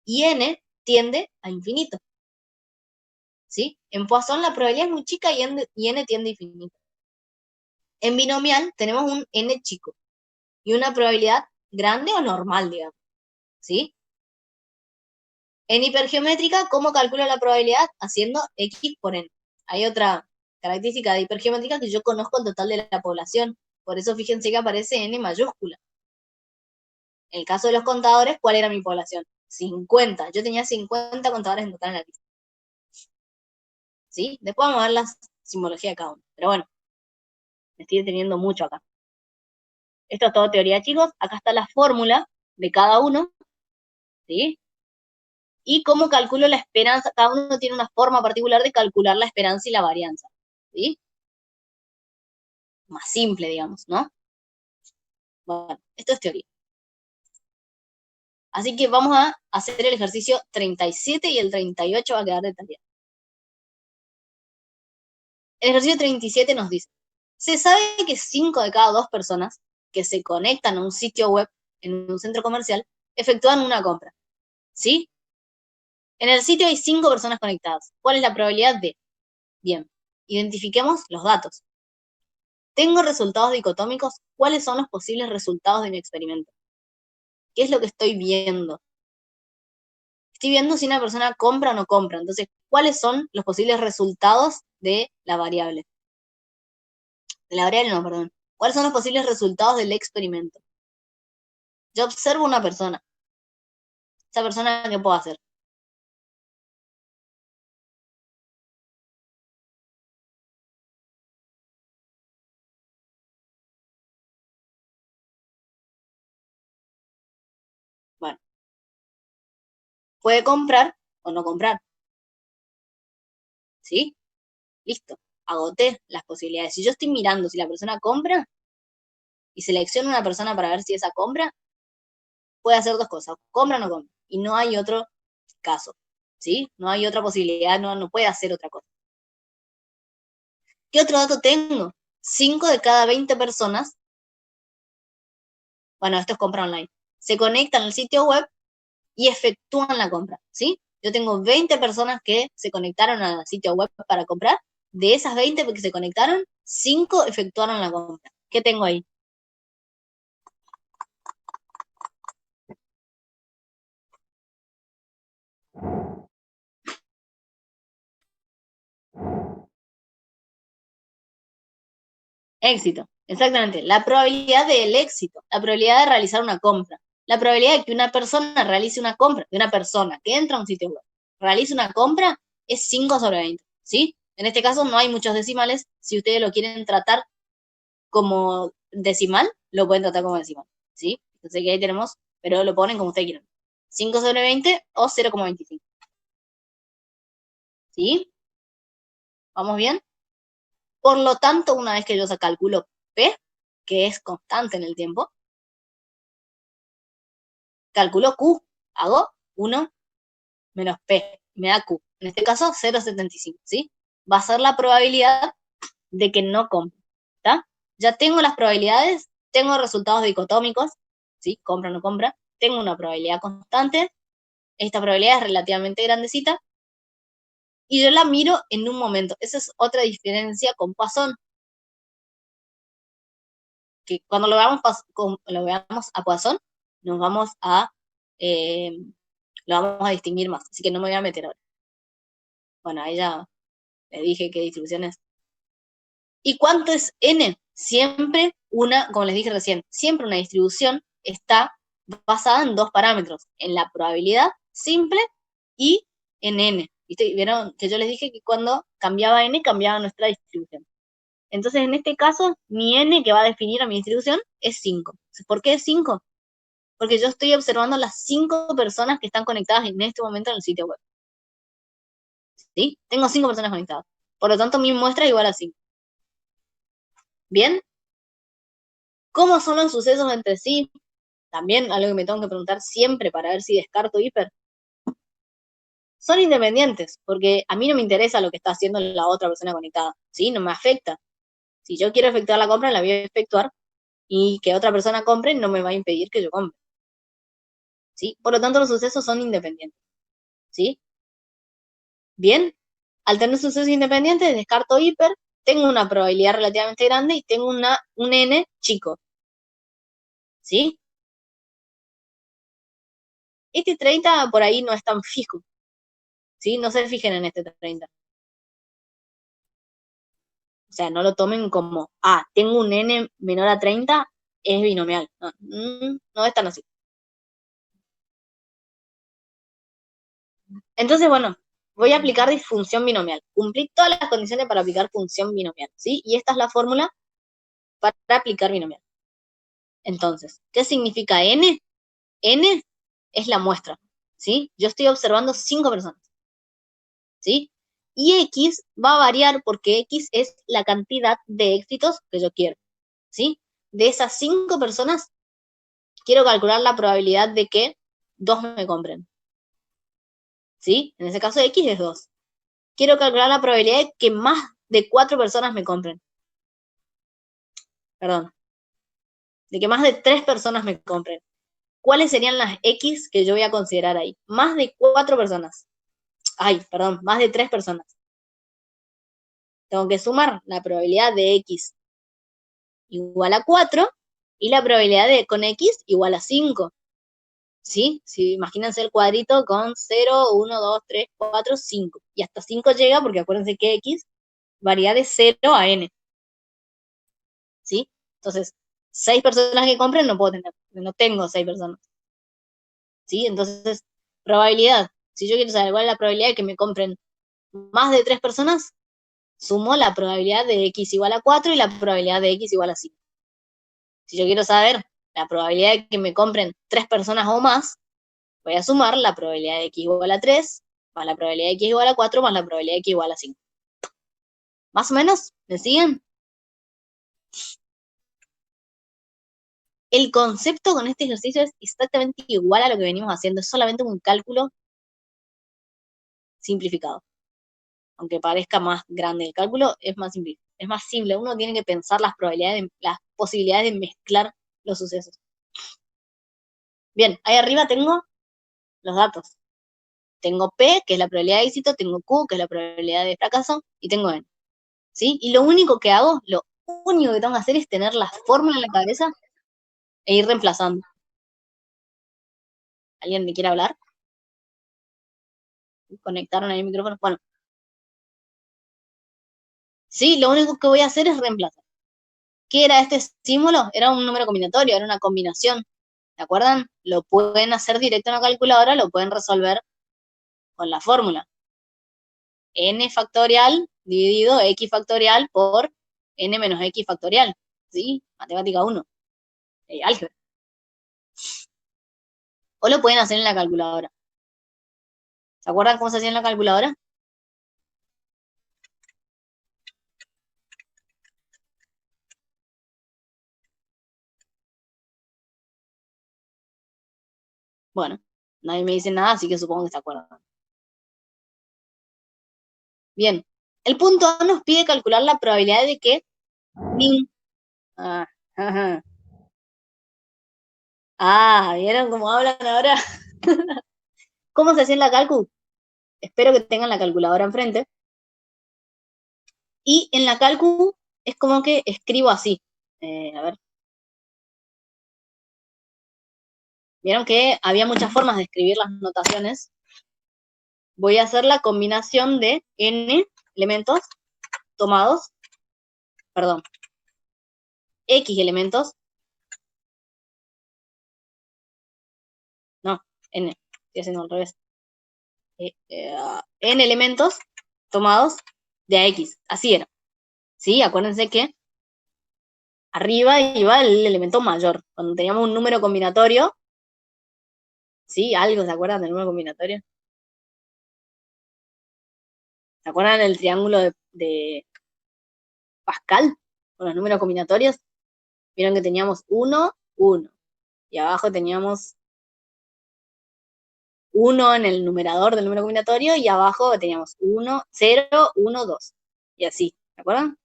Y n tiende a infinito, ¿sí? En Poisson la probabilidad es muy chica y n tiende a infinito. En binomial tenemos un n chico y una probabilidad grande o normal, digamos, ¿sí? En hipergeométrica, ¿cómo calculo la probabilidad? Haciendo x por n. Hay otra característica de hipergeométrica que yo conozco el total de la población. Por eso fíjense que aparece n mayúscula. En el caso de los contadores, ¿cuál era mi población? 50. Yo tenía 50 contadores en total en la lista. ¿Sí? Después vamos a ver la simbología de cada uno. Pero bueno, me estoy deteniendo mucho acá. Esto es todo teoría, chicos. Acá está la fórmula de cada uno. ¿Sí? Y cómo calculo la esperanza. Cada uno tiene una forma particular de calcular la esperanza y la varianza. ¿Sí? Más simple, digamos, ¿no? Bueno, esto es teoría. Así que vamos a hacer el ejercicio 37 y el 38 va a quedar de tarea. El ejercicio 37 nos dice, se sabe que 5 de cada 2 personas que se conectan a un sitio web en un centro comercial efectúan una compra, ¿sí? En el sitio hay 5 personas conectadas. ¿Cuál es la probabilidad de? Bien, identifiquemos los datos. Tengo resultados dicotómicos. ¿Cuáles son los posibles resultados de mi experimento? ¿Qué es lo que estoy viendo? Estoy viendo si una persona compra o no compra. Entonces, ¿cuáles son los posibles resultados de la variable? De la variable no, perdón. ¿Cuáles son los posibles resultados del experimento? Yo observo una persona. ¿Esa persona qué puedo hacer? Bueno, puede comprar o no comprar. ¿Sí? Listo. Agoté las posibilidades. Si yo estoy mirando si la persona compra y selecciono una persona para ver si esa compra, puede hacer dos cosas. Compra o no compra. Y no hay otro caso. ¿Sí? No hay otra posibilidad. No puede hacer otra cosa. ¿Qué otro dato tengo? 5 de cada 20 personas, bueno, esto es compra online, se conectan al sitio web y efectúan la compra, ¿sí? Yo tengo 20 personas que se conectaron al sitio web para comprar. De esas 20 que se conectaron, 5 efectuaron la compra. ¿Qué tengo ahí? Éxito, exactamente. La probabilidad del éxito, la probabilidad de realizar una compra, la probabilidad de que una persona realice una compra, de una persona que entra a un sitio web, realice una compra, es 5 sobre 20, ¿sí? En este caso no hay muchos decimales. Si ustedes lo quieren tratar como decimal, lo pueden tratar como decimal, ¿sí? Entonces que ahí tenemos, pero lo ponen como ustedes quieran. 5 sobre 20 o 0,25. ¿Sí? ¿Vamos bien? Por lo tanto, una vez que yo calculo P, que es constante en el tiempo, calculo Q, hago 1 menos P, me da Q. En este caso, 0,75, ¿sí? Va a ser la probabilidad de que no compre, ¿está? Ya tengo las probabilidades, tengo resultados dicotómicos, ¿sí? Compra o no compra, tengo una probabilidad constante, esta probabilidad es relativamente grandecita, y yo la miro en un momento. Esa es otra diferencia con Poisson, que cuando lo veamos a Poisson, nos vamos eh, lo vamos a distinguir más, así que no me voy a meter ahora. Bueno, ahí ya le dije qué distribución es. ¿Y cuánto es n? Siempre como les dije recién, siempre una distribución está basada en dos parámetros, en la probabilidad simple y en n. ¿Viste? Vieron que yo les dije que cuando cambiaba n, cambiaba nuestra distribución. Entonces, en este caso, mi n que va a definir a mi distribución es 5. ¿Por qué es 5? Porque yo estoy observando las 5 personas que están conectadas en este momento en el sitio web. ¿Sí? Tengo 5 personas conectadas. Por lo tanto, mi muestra es igual a 5. ¿Bien? ¿Cómo son los sucesos entre sí? También algo que me tengo que preguntar siempre para ver si descarto hiper. Son independientes, porque a mí no me interesa lo que está haciendo la otra persona conectada, ¿sí? No me afecta. Si yo quiero efectuar la compra, la voy a efectuar, y que otra persona compre no me va a impedir que yo compre, ¿sí? Por lo tanto, los sucesos son independientes, ¿sí? Bien, al tener sucesos independientes, descarto hiper, tengo una probabilidad relativamente grande y tengo un n chico, ¿sí? Este 30 por ahí no es tan fijo, ¿sí? No se fijen en este 30. O sea, no lo tomen como, tengo un n menor a 30, es binomial. No, no es tan así. Entonces, bueno, voy a aplicar disfunción binomial. Cumplí todas las condiciones para aplicar función binomial, ¿sí? Y esta es la fórmula para aplicar binomial. Entonces, ¿qué significa n? N es la muestra, ¿sí? Yo estoy observando 5 personas, ¿sí? Y X va a variar porque X es la cantidad de éxitos que yo quiero, ¿sí? De esas 5 personas, quiero calcular la probabilidad de que 2 me compren, ¿sí? En ese caso X es 2. Quiero calcular la probabilidad de que más de 4 personas me compren. Perdón. De que más de 3 personas me compren. ¿Cuáles serían las X que yo voy a considerar ahí? Más de 4 personas. Perdón, más de 3 personas. Tengo que sumar la probabilidad de X igual a 4 y la probabilidad de con X igual a 5. ¿Sí? Si imagínense el cuadrito con 0, 1, 2, 3, 4, 5. Y hasta 5 llega porque acuérdense que X varía de 0 a n. ¿Sí? Entonces, 6 personas que compren no puedo tener, no tengo 6 personas. ¿Sí? Entonces, probabilidad. Si yo quiero saber cuál es la probabilidad de que me compren más de 3 personas, sumo la probabilidad de X igual a 4 y la probabilidad de X igual a 5. Si yo quiero saber la probabilidad de que me compren 3 personas o más, voy a sumar la probabilidad de X igual a 3, más la probabilidad de X igual a 4, más la probabilidad de X igual a 5. ¿Más o menos? ¿Me siguen? El concepto con este ejercicio es exactamente igual a lo que venimos haciendo, es solamente un cálculo simplificado. Aunque parezca más grande el cálculo, es más simple. Uno tiene que pensar las posibilidades de mezclar los sucesos. Bien, ahí arriba tengo los datos. Tengo P, que es la probabilidad de éxito, tengo Q, que es la probabilidad de fracaso, y tengo N. ¿Sí? Y lo único que tengo que hacer es tener la fórmula en la cabeza e ir reemplazando. ¿Alguien me quiere hablar? ¿Conectaron ahí el micrófono? Bueno. Sí, lo único que voy a hacer es reemplazar. ¿Qué era este símbolo? Era un número combinatorio, era una combinación. ¿Se acuerdan? Lo pueden hacer directo en la calculadora, lo pueden resolver con la fórmula. N factorial dividido X factorial por N menos X factorial. ¿Sí? Matemática 1. Álgebra. O lo pueden hacer en la calculadora. ¿Se acuerdan cómo se hacía en la calculadora? Bueno, nadie me dice nada, así que supongo que se acuerdan. Bien, el punto A nos pide calcular la probabilidad de que ¿vieron cómo hablan ahora? ¿Cómo se hacía en la calcu? Espero que tengan la calculadora enfrente. Y en la calcu es como que escribo así. A ver. Vieron que había muchas formas de escribir las notaciones. Voy a hacer la combinación de n elementos tomados, perdón, x elementos, no, n, estoy haciendo al revés, n elementos tomados de a x, así era, ¿Sí? Acuérdense que arriba iba el elemento mayor. Cuando teníamos un número combinatorio, ¿sí? Algo, ¿se acuerdan del número combinatorio? ¿Se acuerdan del triángulo de Pascal? Con los números combinatorios. Vieron que teníamos 1, 1. Y abajo teníamos 1 en el numerador del número combinatorio y abajo teníamos 1, 0, 1, 2. Y así, ¿se acuerdan?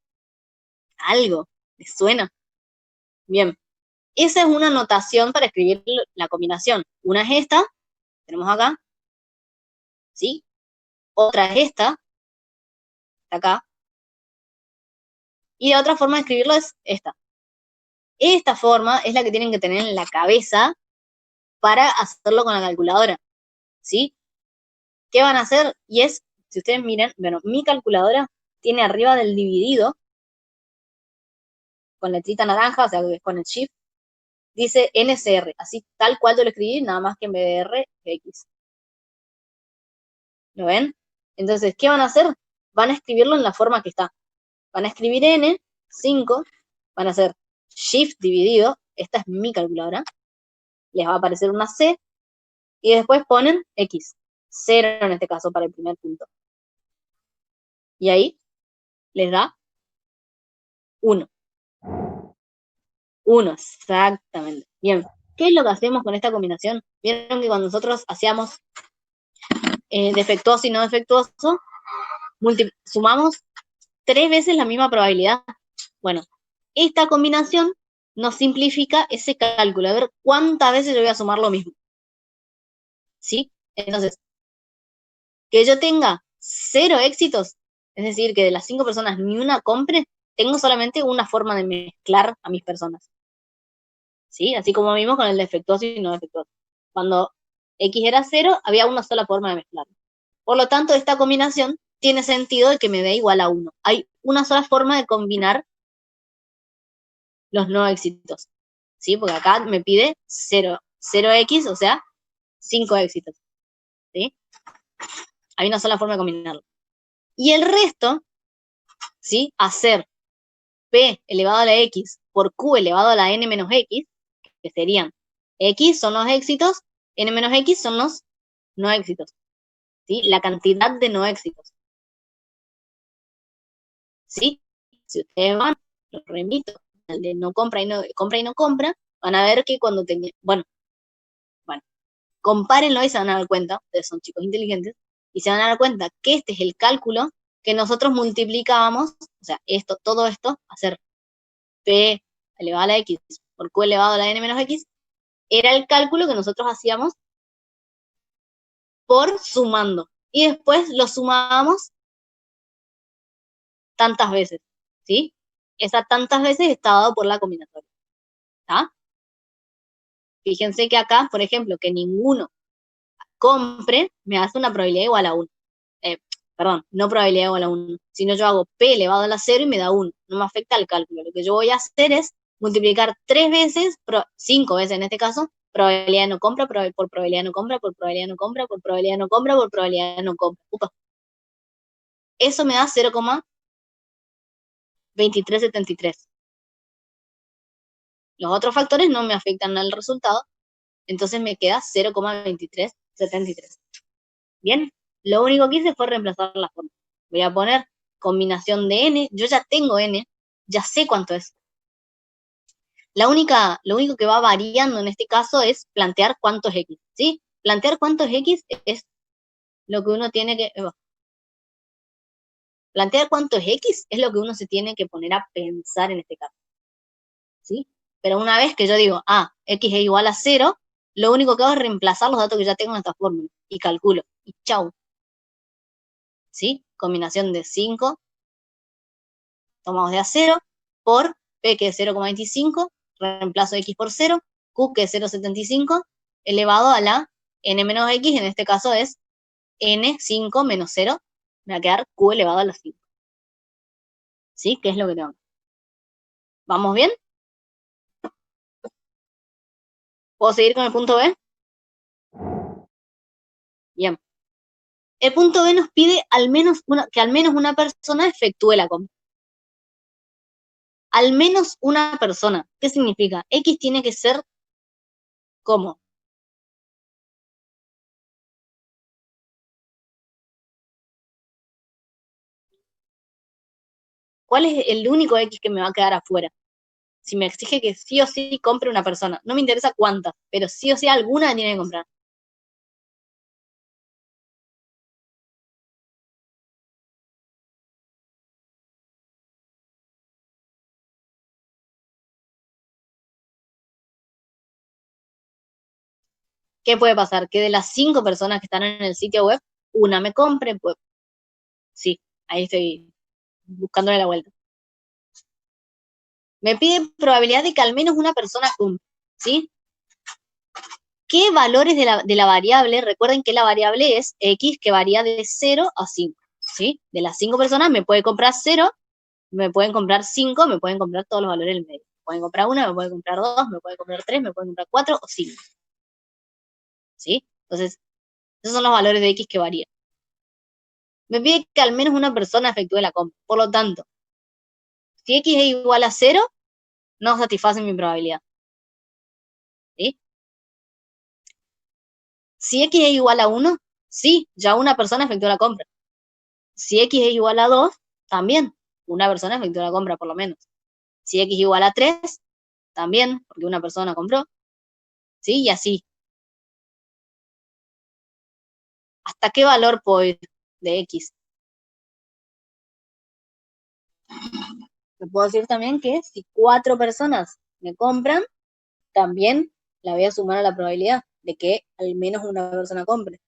Algo, ¿les suena? Bien, esa es una notación para escribir la combinación. Una es esta, tenemos acá, ¿sí? Otra es esta, acá. Y la otra forma de escribirlo es esta. Esta forma es la que tienen que tener en la cabeza para hacerlo con la calculadora, ¿sí? ¿Qué van a hacer? Y es, si ustedes miran, bueno, mi calculadora tiene arriba del dividido, con letrita naranja, o sea, que es con el shift, dice NCR, así tal cual yo lo escribí, nada más que en vez de R, X. ¿Lo ven? Entonces, ¿qué van a hacer? Van a escribirlo en la forma que está. Van a escribir N, 5, van a hacer shift dividido, esta es mi calculadora, les va a aparecer una C, y después ponen X, 0 en este caso para el primer punto. Y ahí les da 1. 1, exactamente. Bien, ¿qué es lo que hacemos con esta combinación? Vieron que cuando nosotros hacíamos defectuoso y no defectuoso, sumamos 3 veces la misma probabilidad. Bueno, esta combinación nos simplifica ese cálculo, a ver cuántas veces yo voy a sumar lo mismo. ¿Sí? Entonces, que yo tenga 0 éxitos, es decir, que de las 5 personas ni una compre, tengo solamente una forma de mezclar a mis personas. ¿Sí? Así como vimos con el defectuoso y no defectuoso. Cuando X era 0, había una sola forma de mezclarlo. Por lo tanto, esta combinación tiene sentido de que me dé igual a 1. Hay una sola forma de combinar los no éxitos. ¿Sí? Porque acá me pide 0, 0x, o sea, 5 éxitos. ¿Sí? Hay una sola forma de combinarlo. Y el resto, ¿sí? Hacer p elevado a la x por q elevado a la n menos x, que serían x son los éxitos, n menos x son los no éxitos. ¿Sí? La cantidad de no éxitos. ¿Sí? Si ustedes van, los remito, al de no compra y no compra, van a ver que cuando tenía, bueno, compárenlo y se van a dar cuenta, ustedes son chicos inteligentes, y se van a dar cuenta que este es el cálculo que nosotros multiplicábamos, o sea, esto, todo esto, hacer p elevado a la x por q elevado a la n menos x, era el cálculo que nosotros hacíamos por sumando. Y después lo sumábamos tantas veces, ¿sí? Esa tantas veces está dado por la combinatoria. ¿Está? Fíjense que acá, por ejemplo, que ninguno compre, me hace una probabilidad igual a 1. Perdón, no probabilidad igual a 1, sino yo hago p elevado a la 0 y me da 1. No me afecta el cálculo. Lo que yo voy a hacer es multiplicar 3 veces, 5 veces en este caso, probabilidad de no compra, por probabilidad de no compra, por probabilidad de no compra, por probabilidad de no compra, por probabilidad de no compra. Upa. Eso me da 0,2373. Los otros factores no me afectan al resultado, entonces me queda 0,2373. Bien, lo único que hice fue reemplazar la forma. Voy a poner combinación de n, yo ya tengo n, ya sé cuánto es. Lo único que va variando en este caso es plantear cuánto es x, ¿sí? Plantear cuánto es x es lo que uno tiene que... plantear cuánto es x es lo que uno se tiene que poner a pensar en este caso, ¿sí? Pero una vez que yo digo, x es igual a 0, lo único que hago es reemplazar los datos que ya tengo en esta fórmula y calculo, y chau. ¿Sí? Combinación de 5, tomamos de a 0, por p que es 0,25, reemplazo x por 0, q que es 0,75, elevado a la n menos x, en este caso es n5 menos 0, me va a quedar q elevado a la 5. ¿Sí? ¿Qué es lo que tengo? ¿Vamos bien? ¿Puedo seguir con el punto B? Bien. El punto B nos pide que al menos una persona efectúe la compra. al menos una persona. ¿Qué significa? X tiene que ser ¿cómo? ¿Cuál es el único X que me va a quedar afuera? Si me exige que sí o sí compre una persona. No me interesa cuántas, pero sí o sí alguna tiene que comprar. ¿Qué puede pasar? Que de las 5 personas que están en el sitio web, una me compre, pues sí, ahí estoy buscándole la vuelta. Me pide probabilidad de que al menos una persona compre, ¿sí? ¿Qué valores de la variable? Recuerden que la variable es X que varía de 0 a 5, ¿sí? De las 5 personas me puede comprar 0, me pueden comprar 5, me pueden comprar todos los valores del medio. Me pueden comprar 1, me pueden comprar 2, me pueden comprar 3, me pueden comprar 4 o 5, ¿sí? Entonces, esos son los valores de X que varían. Me pide que al menos una persona efectúe la compra. Por lo tanto, si X es igual a 0, no satisface mi probabilidad, ¿sí? Si X es igual a 1, sí, ya una persona efectuó la compra. Si X es igual a 2, también una persona efectuó la compra, por lo menos. Si X es igual a 3, también, porque una persona compró, ¿sí? Y así. ¿Hasta qué valor puedo ir de X? Me puedo decir también que si 4 personas me compran, también la voy a sumar a la probabilidad de que al menos una persona compre.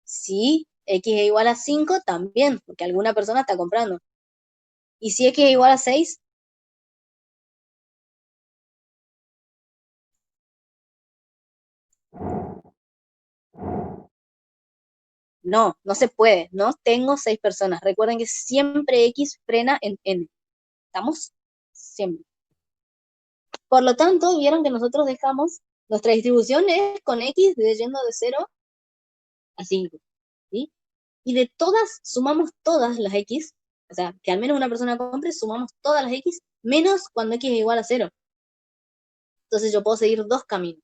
Si X es igual a 5, también, porque alguna persona está comprando. Y si X es igual a 6, no se puede. No tengo 6 personas. Recuerden que siempre X frena en N. ¿Estamos? Siempre. Por lo tanto, vieron que nosotros dejamos, nuestra distribución es con X yendo de 0 a 5, ¿sí? Y de todas, sumamos todas las X, o sea, que al menos una persona compre, sumamos todas las X, menos cuando X es igual a 0. Entonces yo puedo seguir dos caminos.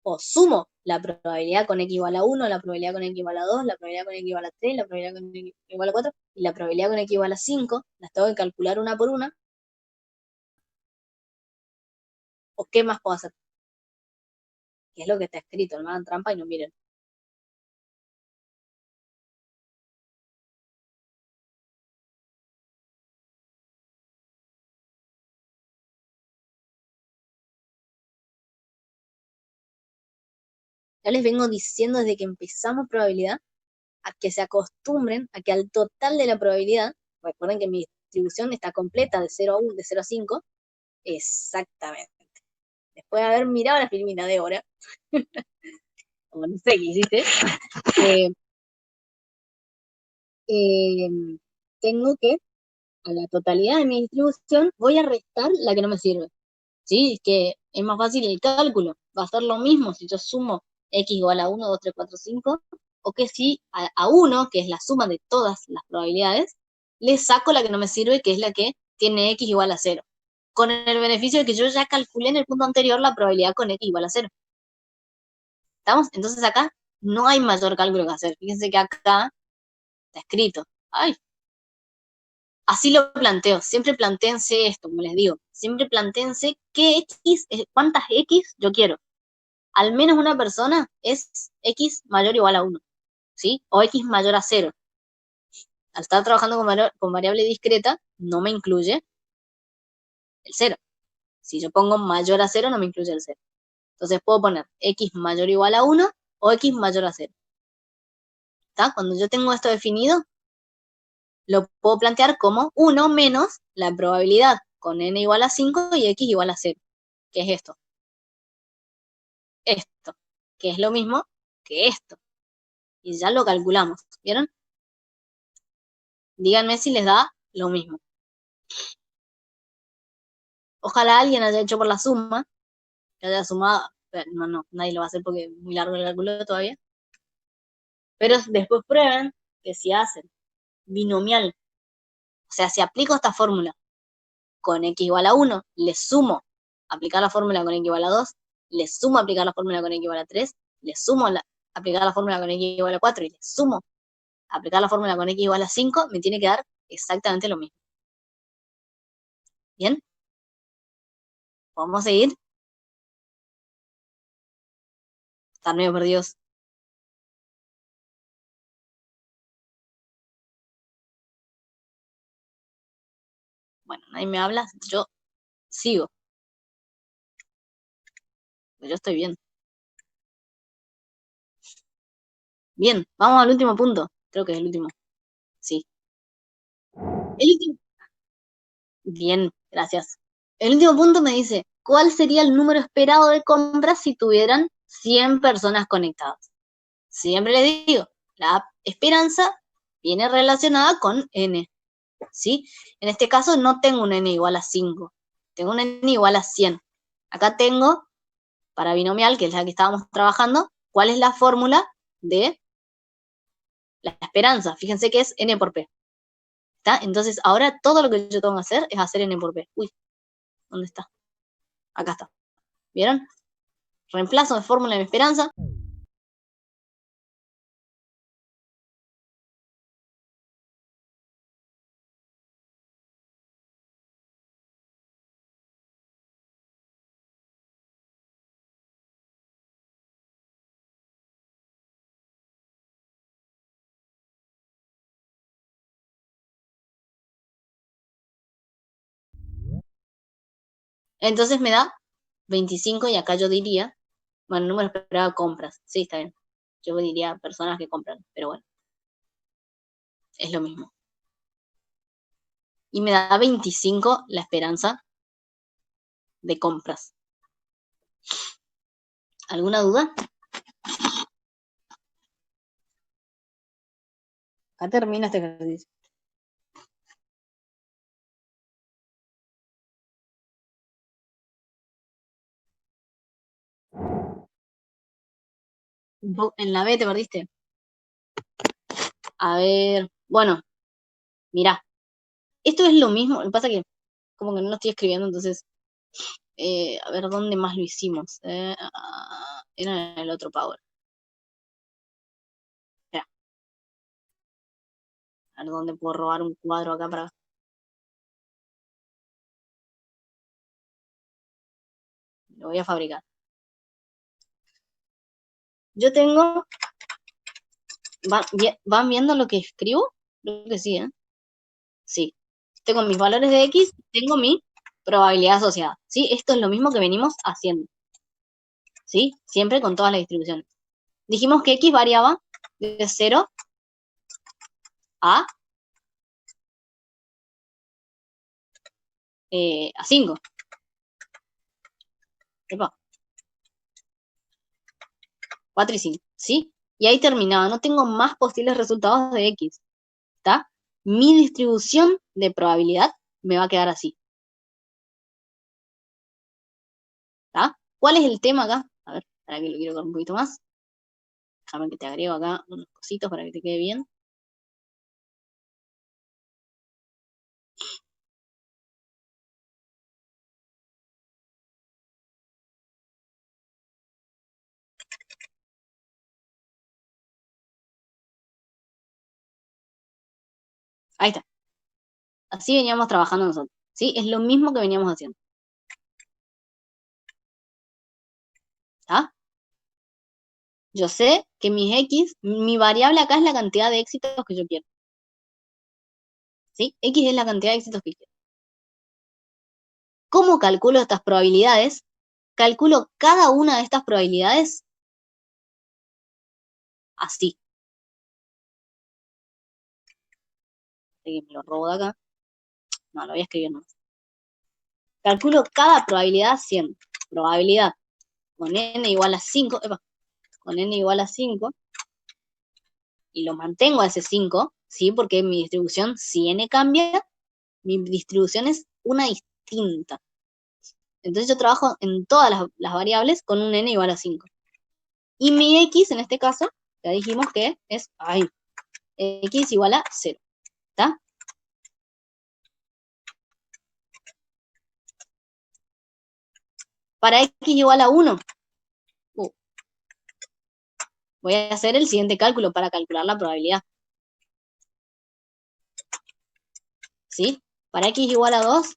O sumo la probabilidad con X igual a 1, la probabilidad con X igual a 2, la probabilidad con X igual a 3, la probabilidad con X igual a 4, y la probabilidad con X igual a 5, las tengo que calcular una por una. ¿O qué más puedo hacer? Que es lo que está escrito, no me hagan trampa y no miren. Ya les vengo diciendo desde que empezamos probabilidad, a que se acostumbren a que al total de la probabilidad, recuerden que mi distribución está completa de 0 a 1, de 0 a 5, exactamente. Después de haber mirado la filmina de hora, como no sé qué hiciste, eh, eh, tengo que, a la totalidad de mi distribución, voy a restar la que no me sirve. ¿Sí? Es que es más fácil el cálculo. Va a ser lo mismo si yo sumo X igual a 1, 2, 3, 4, 5, o que si a 1, que es la suma de todas las probabilidades, le saco la que no me sirve, que es la que tiene X igual a 0. Con el beneficio de que yo ya calculé en el punto anterior la probabilidad con X igual a 0. ¿Estamos? Entonces acá no hay mayor cálculo que hacer. Fíjense que acá está escrito. Ay, así lo planteo. Siempre plantéense esto, como les digo. Siempre plantéense qué X, cuántas X yo quiero. Al menos una persona es X mayor o igual a 1, ¿sí? O X mayor a 0. Al estar trabajando con variable discreta, no me incluye el 0. Si yo pongo mayor a 0, no me incluye el 0. Entonces puedo poner X mayor o igual a 1 o X mayor a 0. ¿Está? Cuando yo tengo esto definido, lo puedo plantear como 1 menos la probabilidad con n igual a 5 y x igual a 0. ¿Qué es esto? Esto, que es lo mismo que esto. Y ya lo calculamos, ¿vieron? Díganme si les da lo mismo. Ojalá alguien haya hecho por la suma, que haya sumado, pero no, nadie lo va a hacer porque es muy largo el cálculo todavía. Pero después prueben que si hacen binomial, o sea, si aplico esta fórmula con x igual a 1, le sumo aplicar la fórmula con x igual a 2, le sumo aplicar la fórmula con x igual a 3, le sumo aplicar la fórmula con x igual a 4 y le sumo aplicar la fórmula con x igual a 5, me tiene que dar exactamente lo mismo. ¿Bien? ¿Podemos seguir? Están medio perdidos. Bueno, nadie me habla, yo sigo. Yo estoy bien. Bien, vamos al último punto. Creo que es el último. Sí. El último. Bien, gracias. El último punto me dice, ¿cuál sería el número esperado de compras si tuvieran 100 personas conectadas? Siempre les digo, la esperanza viene relacionada con n, ¿sí? En este caso no tengo un n igual a 5, tengo un n igual a 100. Acá tengo, para binomial, que es la que estábamos trabajando, ¿cuál es la fórmula de la esperanza? Fíjense que es n por p. ¿Está? Entonces, ahora todo lo que yo tengo que hacer es hacer n por p. Uy, ¿dónde está? Acá está. ¿Vieron? Reemplazo de fórmula de esperanza. Entonces me da 25 y acá yo diría, bueno, número esperado de compras. Sí, está bien. Yo diría personas que compran, pero bueno, es lo mismo. Y me da 25 la esperanza de compras. ¿Alguna duda? Acá termina este ejercicio. En la B te perdiste. A ver, bueno, mirá. Esto es lo mismo, lo que pasa que como que no lo estoy escribiendo, entonces, a ver, ¿dónde más lo hicimos? Era en el otro Power. Espera. A ver, ¿dónde puedo robar un cuadro acá para... Lo voy a fabricar. Yo tengo... ¿Van viendo lo que escribo? Creo que sí, ¿eh? Sí. Tengo mis valores de X, tengo mi probabilidad asociada. ¿Sí? Esto es lo mismo que venimos haciendo. ¿Sí? Siempre con todas las distribuciones. Dijimos que X variaba de 0 a 5. Epa, 4 y 5. ¿Sí? Y ahí terminaba. No tengo más posibles resultados de X. ¿Está? Mi distribución de probabilidad me va a quedar así. ¿Está? ¿Cuál es el tema acá? A ver, para que lo quiero con un poquito más. Déjame que te agrego acá unos cositos para que te quede bien. Ahí está. Así veníamos trabajando nosotros. ¿Sí? Es lo mismo que veníamos haciendo. ¿Está? Yo sé que mis X, mi variable acá es la cantidad de éxitos que yo quiero. ¿Sí? X es la cantidad de éxitos que quiero. ¿Cómo calculo estas probabilidades? Calculo cada una de estas probabilidades así. Me lo robo de acá. No, lo voy a escribir más. Calculo cada probabilidad haciendo probabilidad con n igual a 5, con n igual a 5, y lo mantengo a ese 5, ¿sí? Porque mi distribución, si n cambia, mi distribución es una distinta. Entonces yo trabajo en todas las variables con un n igual a 5. Y mi x, en este caso, ya dijimos que es x igual a 0. ¿Está? Para x igual a 1, voy a hacer el siguiente cálculo para calcular la probabilidad. ¿Sí? Para x igual a 2,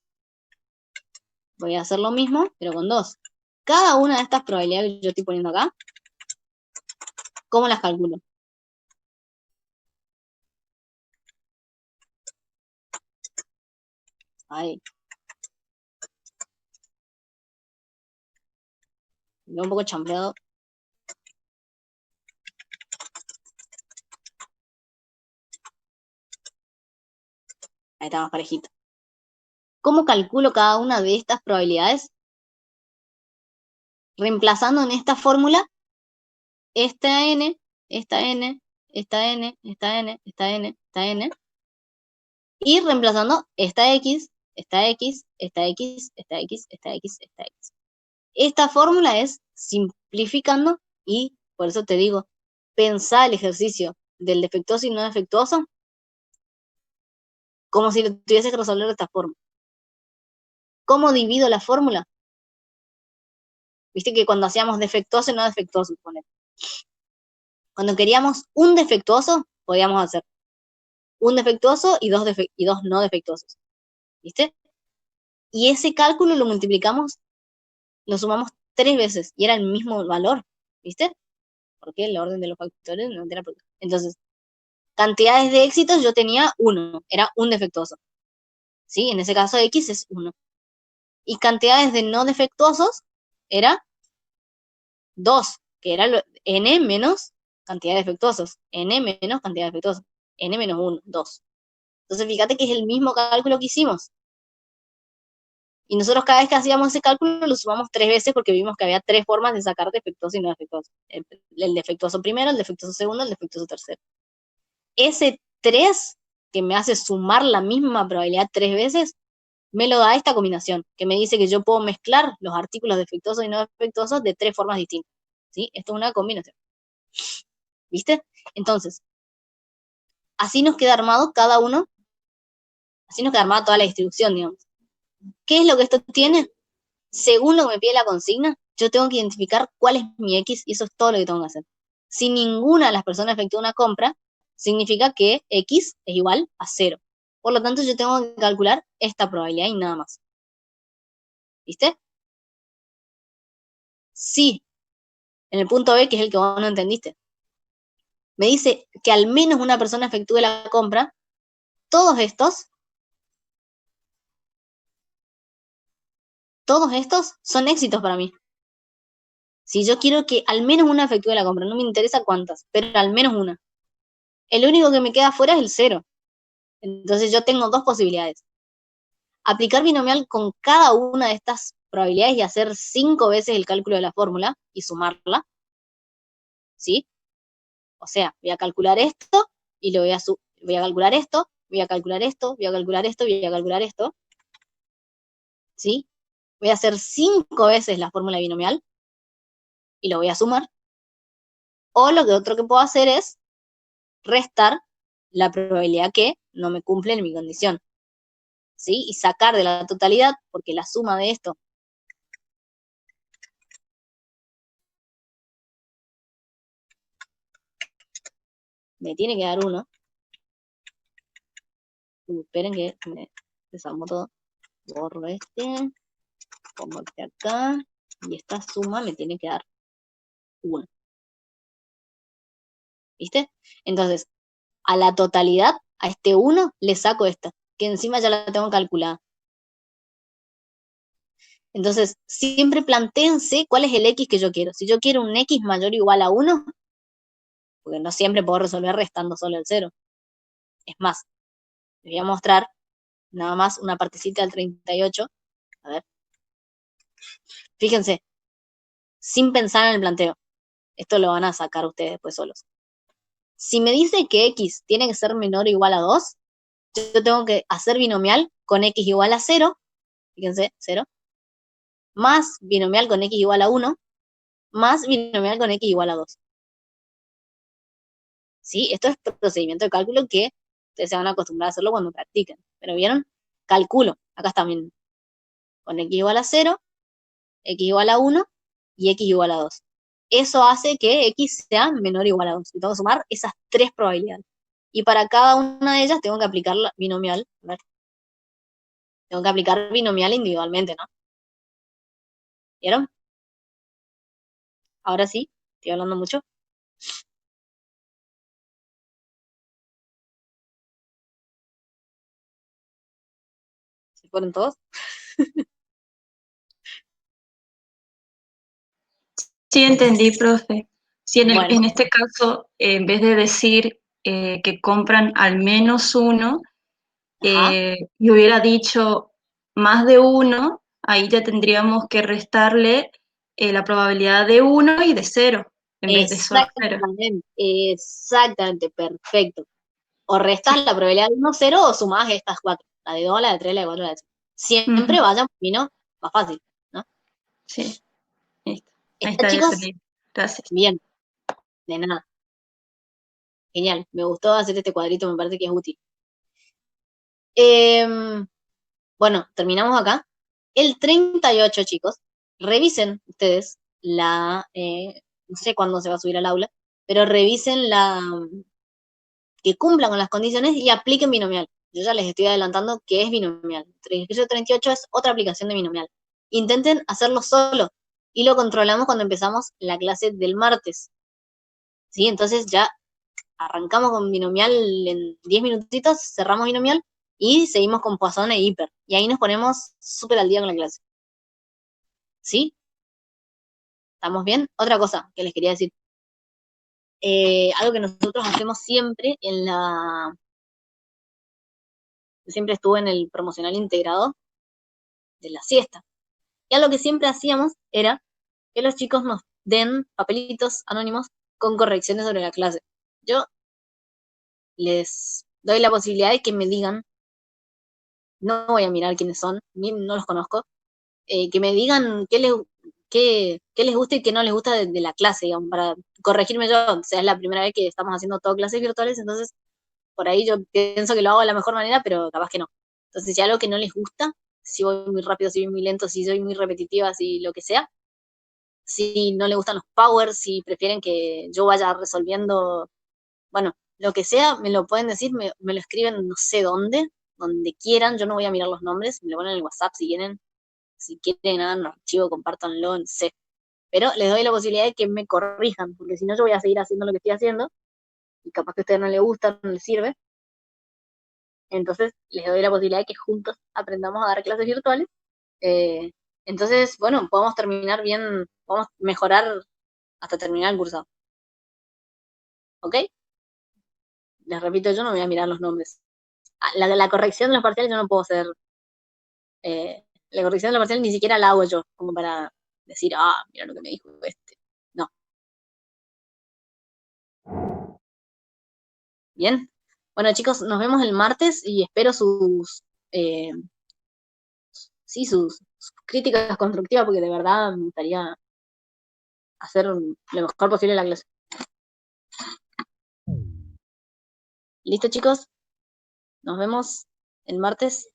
voy a hacer lo mismo, pero con 2. Cada una de estas probabilidades que yo estoy poniendo acá, ¿cómo las calculo? Ahí. Me veo un poco chambreado. Ahí está más parejito. ¿Cómo calculo cada una de estas probabilidades? Reemplazando en esta fórmula esta n, esta n, esta n, esta n, esta n, esta n, y reemplazando esta x, esta x, esta x, esta x, esta x, esta x. Esta fórmula es simplificando y por eso te digo, pensá el ejercicio del defectuoso y no defectuoso como si lo tuvieses que resolver de esta forma. ¿Cómo divido la fórmula? Viste que cuando hacíamos defectuoso y no defectuoso, cuando queríamos un defectuoso, podíamos hacer un defectuoso y dos no defectuosos. ¿Viste? Y ese cálculo lo multiplicamos, lo sumamos 3 veces y era el mismo valor. ¿Viste? Porque el orden de los factores no era. Entonces, cantidades de éxitos yo tenía 1, era un defectuoso. ¿Sí? En ese caso X es 1. Y cantidades de no defectuosos era 2, que era n menos cantidad de defectuosos. N menos cantidad de defectuosos. N menos 1, 2. Entonces, fíjate que es el mismo cálculo que hicimos. Y nosotros cada vez que hacíamos ese cálculo lo sumamos 3 veces porque vimos que había 3 formas de sacar defectuoso y no defectuoso. El defectuoso primero, el defectuoso segundo, el defectuoso tercero. Ese 3 que me hace sumar la misma probabilidad 3 veces, me lo da esta combinación, que me dice que yo puedo mezclar los artículos defectuosos y no defectuosos de 3 formas distintas. ¿Sí? Esto es una combinación. ¿Viste? Entonces, así nos queda armado cada uno, así nos queda armada toda la distribución, digamos. ¿Qué es lo que esto tiene? Según lo que me pide la consigna, yo tengo que identificar cuál es mi X y eso es todo lo que tengo que hacer. Si ninguna de las personas efectúa una compra, significa que X es igual a 0. Por lo tanto, yo tengo que calcular esta probabilidad y nada más. ¿Viste? Sí, en el punto B, que es el que vos no entendiste, me dice que al menos una persona efectúe la compra, todos estos son éxitos para mí. Si yo quiero que al menos una efectúe la compra, no me interesa cuántas, pero al menos una. El único que me queda fuera es el 0. Entonces yo tengo 2 posibilidades. Aplicar binomial con cada una de estas probabilidades y hacer 5 veces el cálculo de la fórmula y sumarla. ¿Sí? O sea, voy a calcular esto y voy a calcular esto, voy a calcular esto, voy a calcular esto, voy a calcular esto. ¿Sí? Voy a hacer 5 veces la fórmula binomial y lo voy a sumar. O lo que otro que puedo hacer es restar la probabilidad que no me cumple en mi condición. ¿Sí? Y sacar de la totalidad, porque la suma de esto me tiene que dar 1. Esperen que me desarmo todo. Borro este, pongo este acá, y esta suma me tiene que dar 1. ¿Viste? Entonces, a la totalidad, a este 1, le saco esta, que encima ya la tengo calculada. Entonces, siempre plantéense cuál es el X que yo quiero. Si yo quiero un X mayor o igual a 1, porque no siempre puedo resolver restando solo el 0. Es más, les voy a mostrar nada más una partecita del 38. A ver. Fíjense, sin pensar en el planteo. Esto lo van a sacar ustedes después solos. Si me dice que X tiene que ser menor o igual a 2, yo tengo que hacer binomial con X igual a 0. Fíjense, 0. Más binomial con X igual a 1. Más binomial con X igual a 2. ¿Sí? Esto es procedimiento de cálculo que ustedes se van a acostumbrar a hacerlo cuando practiquen. ¿Pero vieron? Calculo. Acá está bien. Con X igual a 0, x igual a 1 y x igual a 2. Eso hace que x sea menor o igual a 2. Y tengo que sumar esas tres probabilidades. Y para cada una de ellas tengo que aplicar la binomial. A ver. Tengo que aplicar binomial individualmente, ¿no? ¿Vieron? Ahora sí, estoy hablando mucho. ¿Se fueron todos? Sí, entendí, profe. Si Bueno. en este caso, en vez de decir que compran al menos uno, y hubiera dicho más de uno, ahí ya tendríamos que restarle la probabilidad de uno y de cero, en vez de solo cero. Exactamente, perfecto. O restas Sí. la probabilidad de 1, 0 o sumás estas cuatro. La de 2, la de 3, la de 4, la de 5. Siempre vayan por camino más fácil, ¿no? Sí, listo. Ahí ¿Está, está, ya chicos? entendí. Gracias. Bien, de nada. Genial, me gustó hacer este cuadrito, me parece que es útil. Bueno, terminamos acá. El 38, chicos, revisen ustedes no sé cuándo se va a subir al aula, pero revisen que cumplan con las condiciones y apliquen binomial. Yo ya les estoy adelantando que es binomial. El ejercicio 38 es otra aplicación de binomial. Intenten hacerlo solo y lo controlamos cuando empezamos la clase del martes. ¿Sí? Entonces ya arrancamos con binomial en 10 minutitos, cerramos binomial y seguimos con Poisson e hiper. Y ahí nos ponemos súper al día con la clase. ¿Sí? ¿Estamos bien? Otra cosa que les quería decir. Algo que nosotros hacemos siempre siempre estuve en el promocional integrado de la siesta. Y algo que siempre hacíamos era que los chicos nos den papelitos anónimos con correcciones sobre la clase. Yo les doy la posibilidad de que me digan, no voy a mirar quiénes son, no los conozco, que me digan qué les gusta y qué no les gusta de la clase, digamos, para corregirme yo. O sea, es la primera vez que estamos haciendo todo clases virtuales, entonces por ahí yo pienso que lo hago de la mejor manera, pero capaz que no. Entonces, si hay algo que no les gusta, si voy muy rápido, si voy muy lento, si soy muy repetitiva, si lo que sea, si no les gustan los powers, si prefieren que yo vaya resolviendo, bueno, lo que sea, me lo pueden decir, me lo escriben no sé dónde, donde quieran, yo no voy a mirar los nombres, me lo ponen en el WhatsApp si quieren hagan un archivo, compártanlo, no sé. Pero les doy la posibilidad de que me corrijan, porque si no yo voy a seguir haciendo lo que estoy haciendo, y capaz que a ustedes no les gusta, no les sirve. Entonces les doy la posibilidad de que juntos aprendamos a dar clases virtuales. Eh, entonces, bueno, podemos terminar bien, podemos mejorar hasta terminar el cursado. ¿Ok? Les repito, yo no voy a mirar los nombres. La corrección de los parciales yo no puedo hacer. La corrección de los parciales ni siquiera la hago yo, como para decir, mira lo que me dijo este. No. Bien. Bueno, chicos, nos vemos el martes y espero eh, sus críticas constructivas, porque de verdad me gustaría hacer lo mejor posible la clase. ¿Listo, chicos? Nos vemos el martes.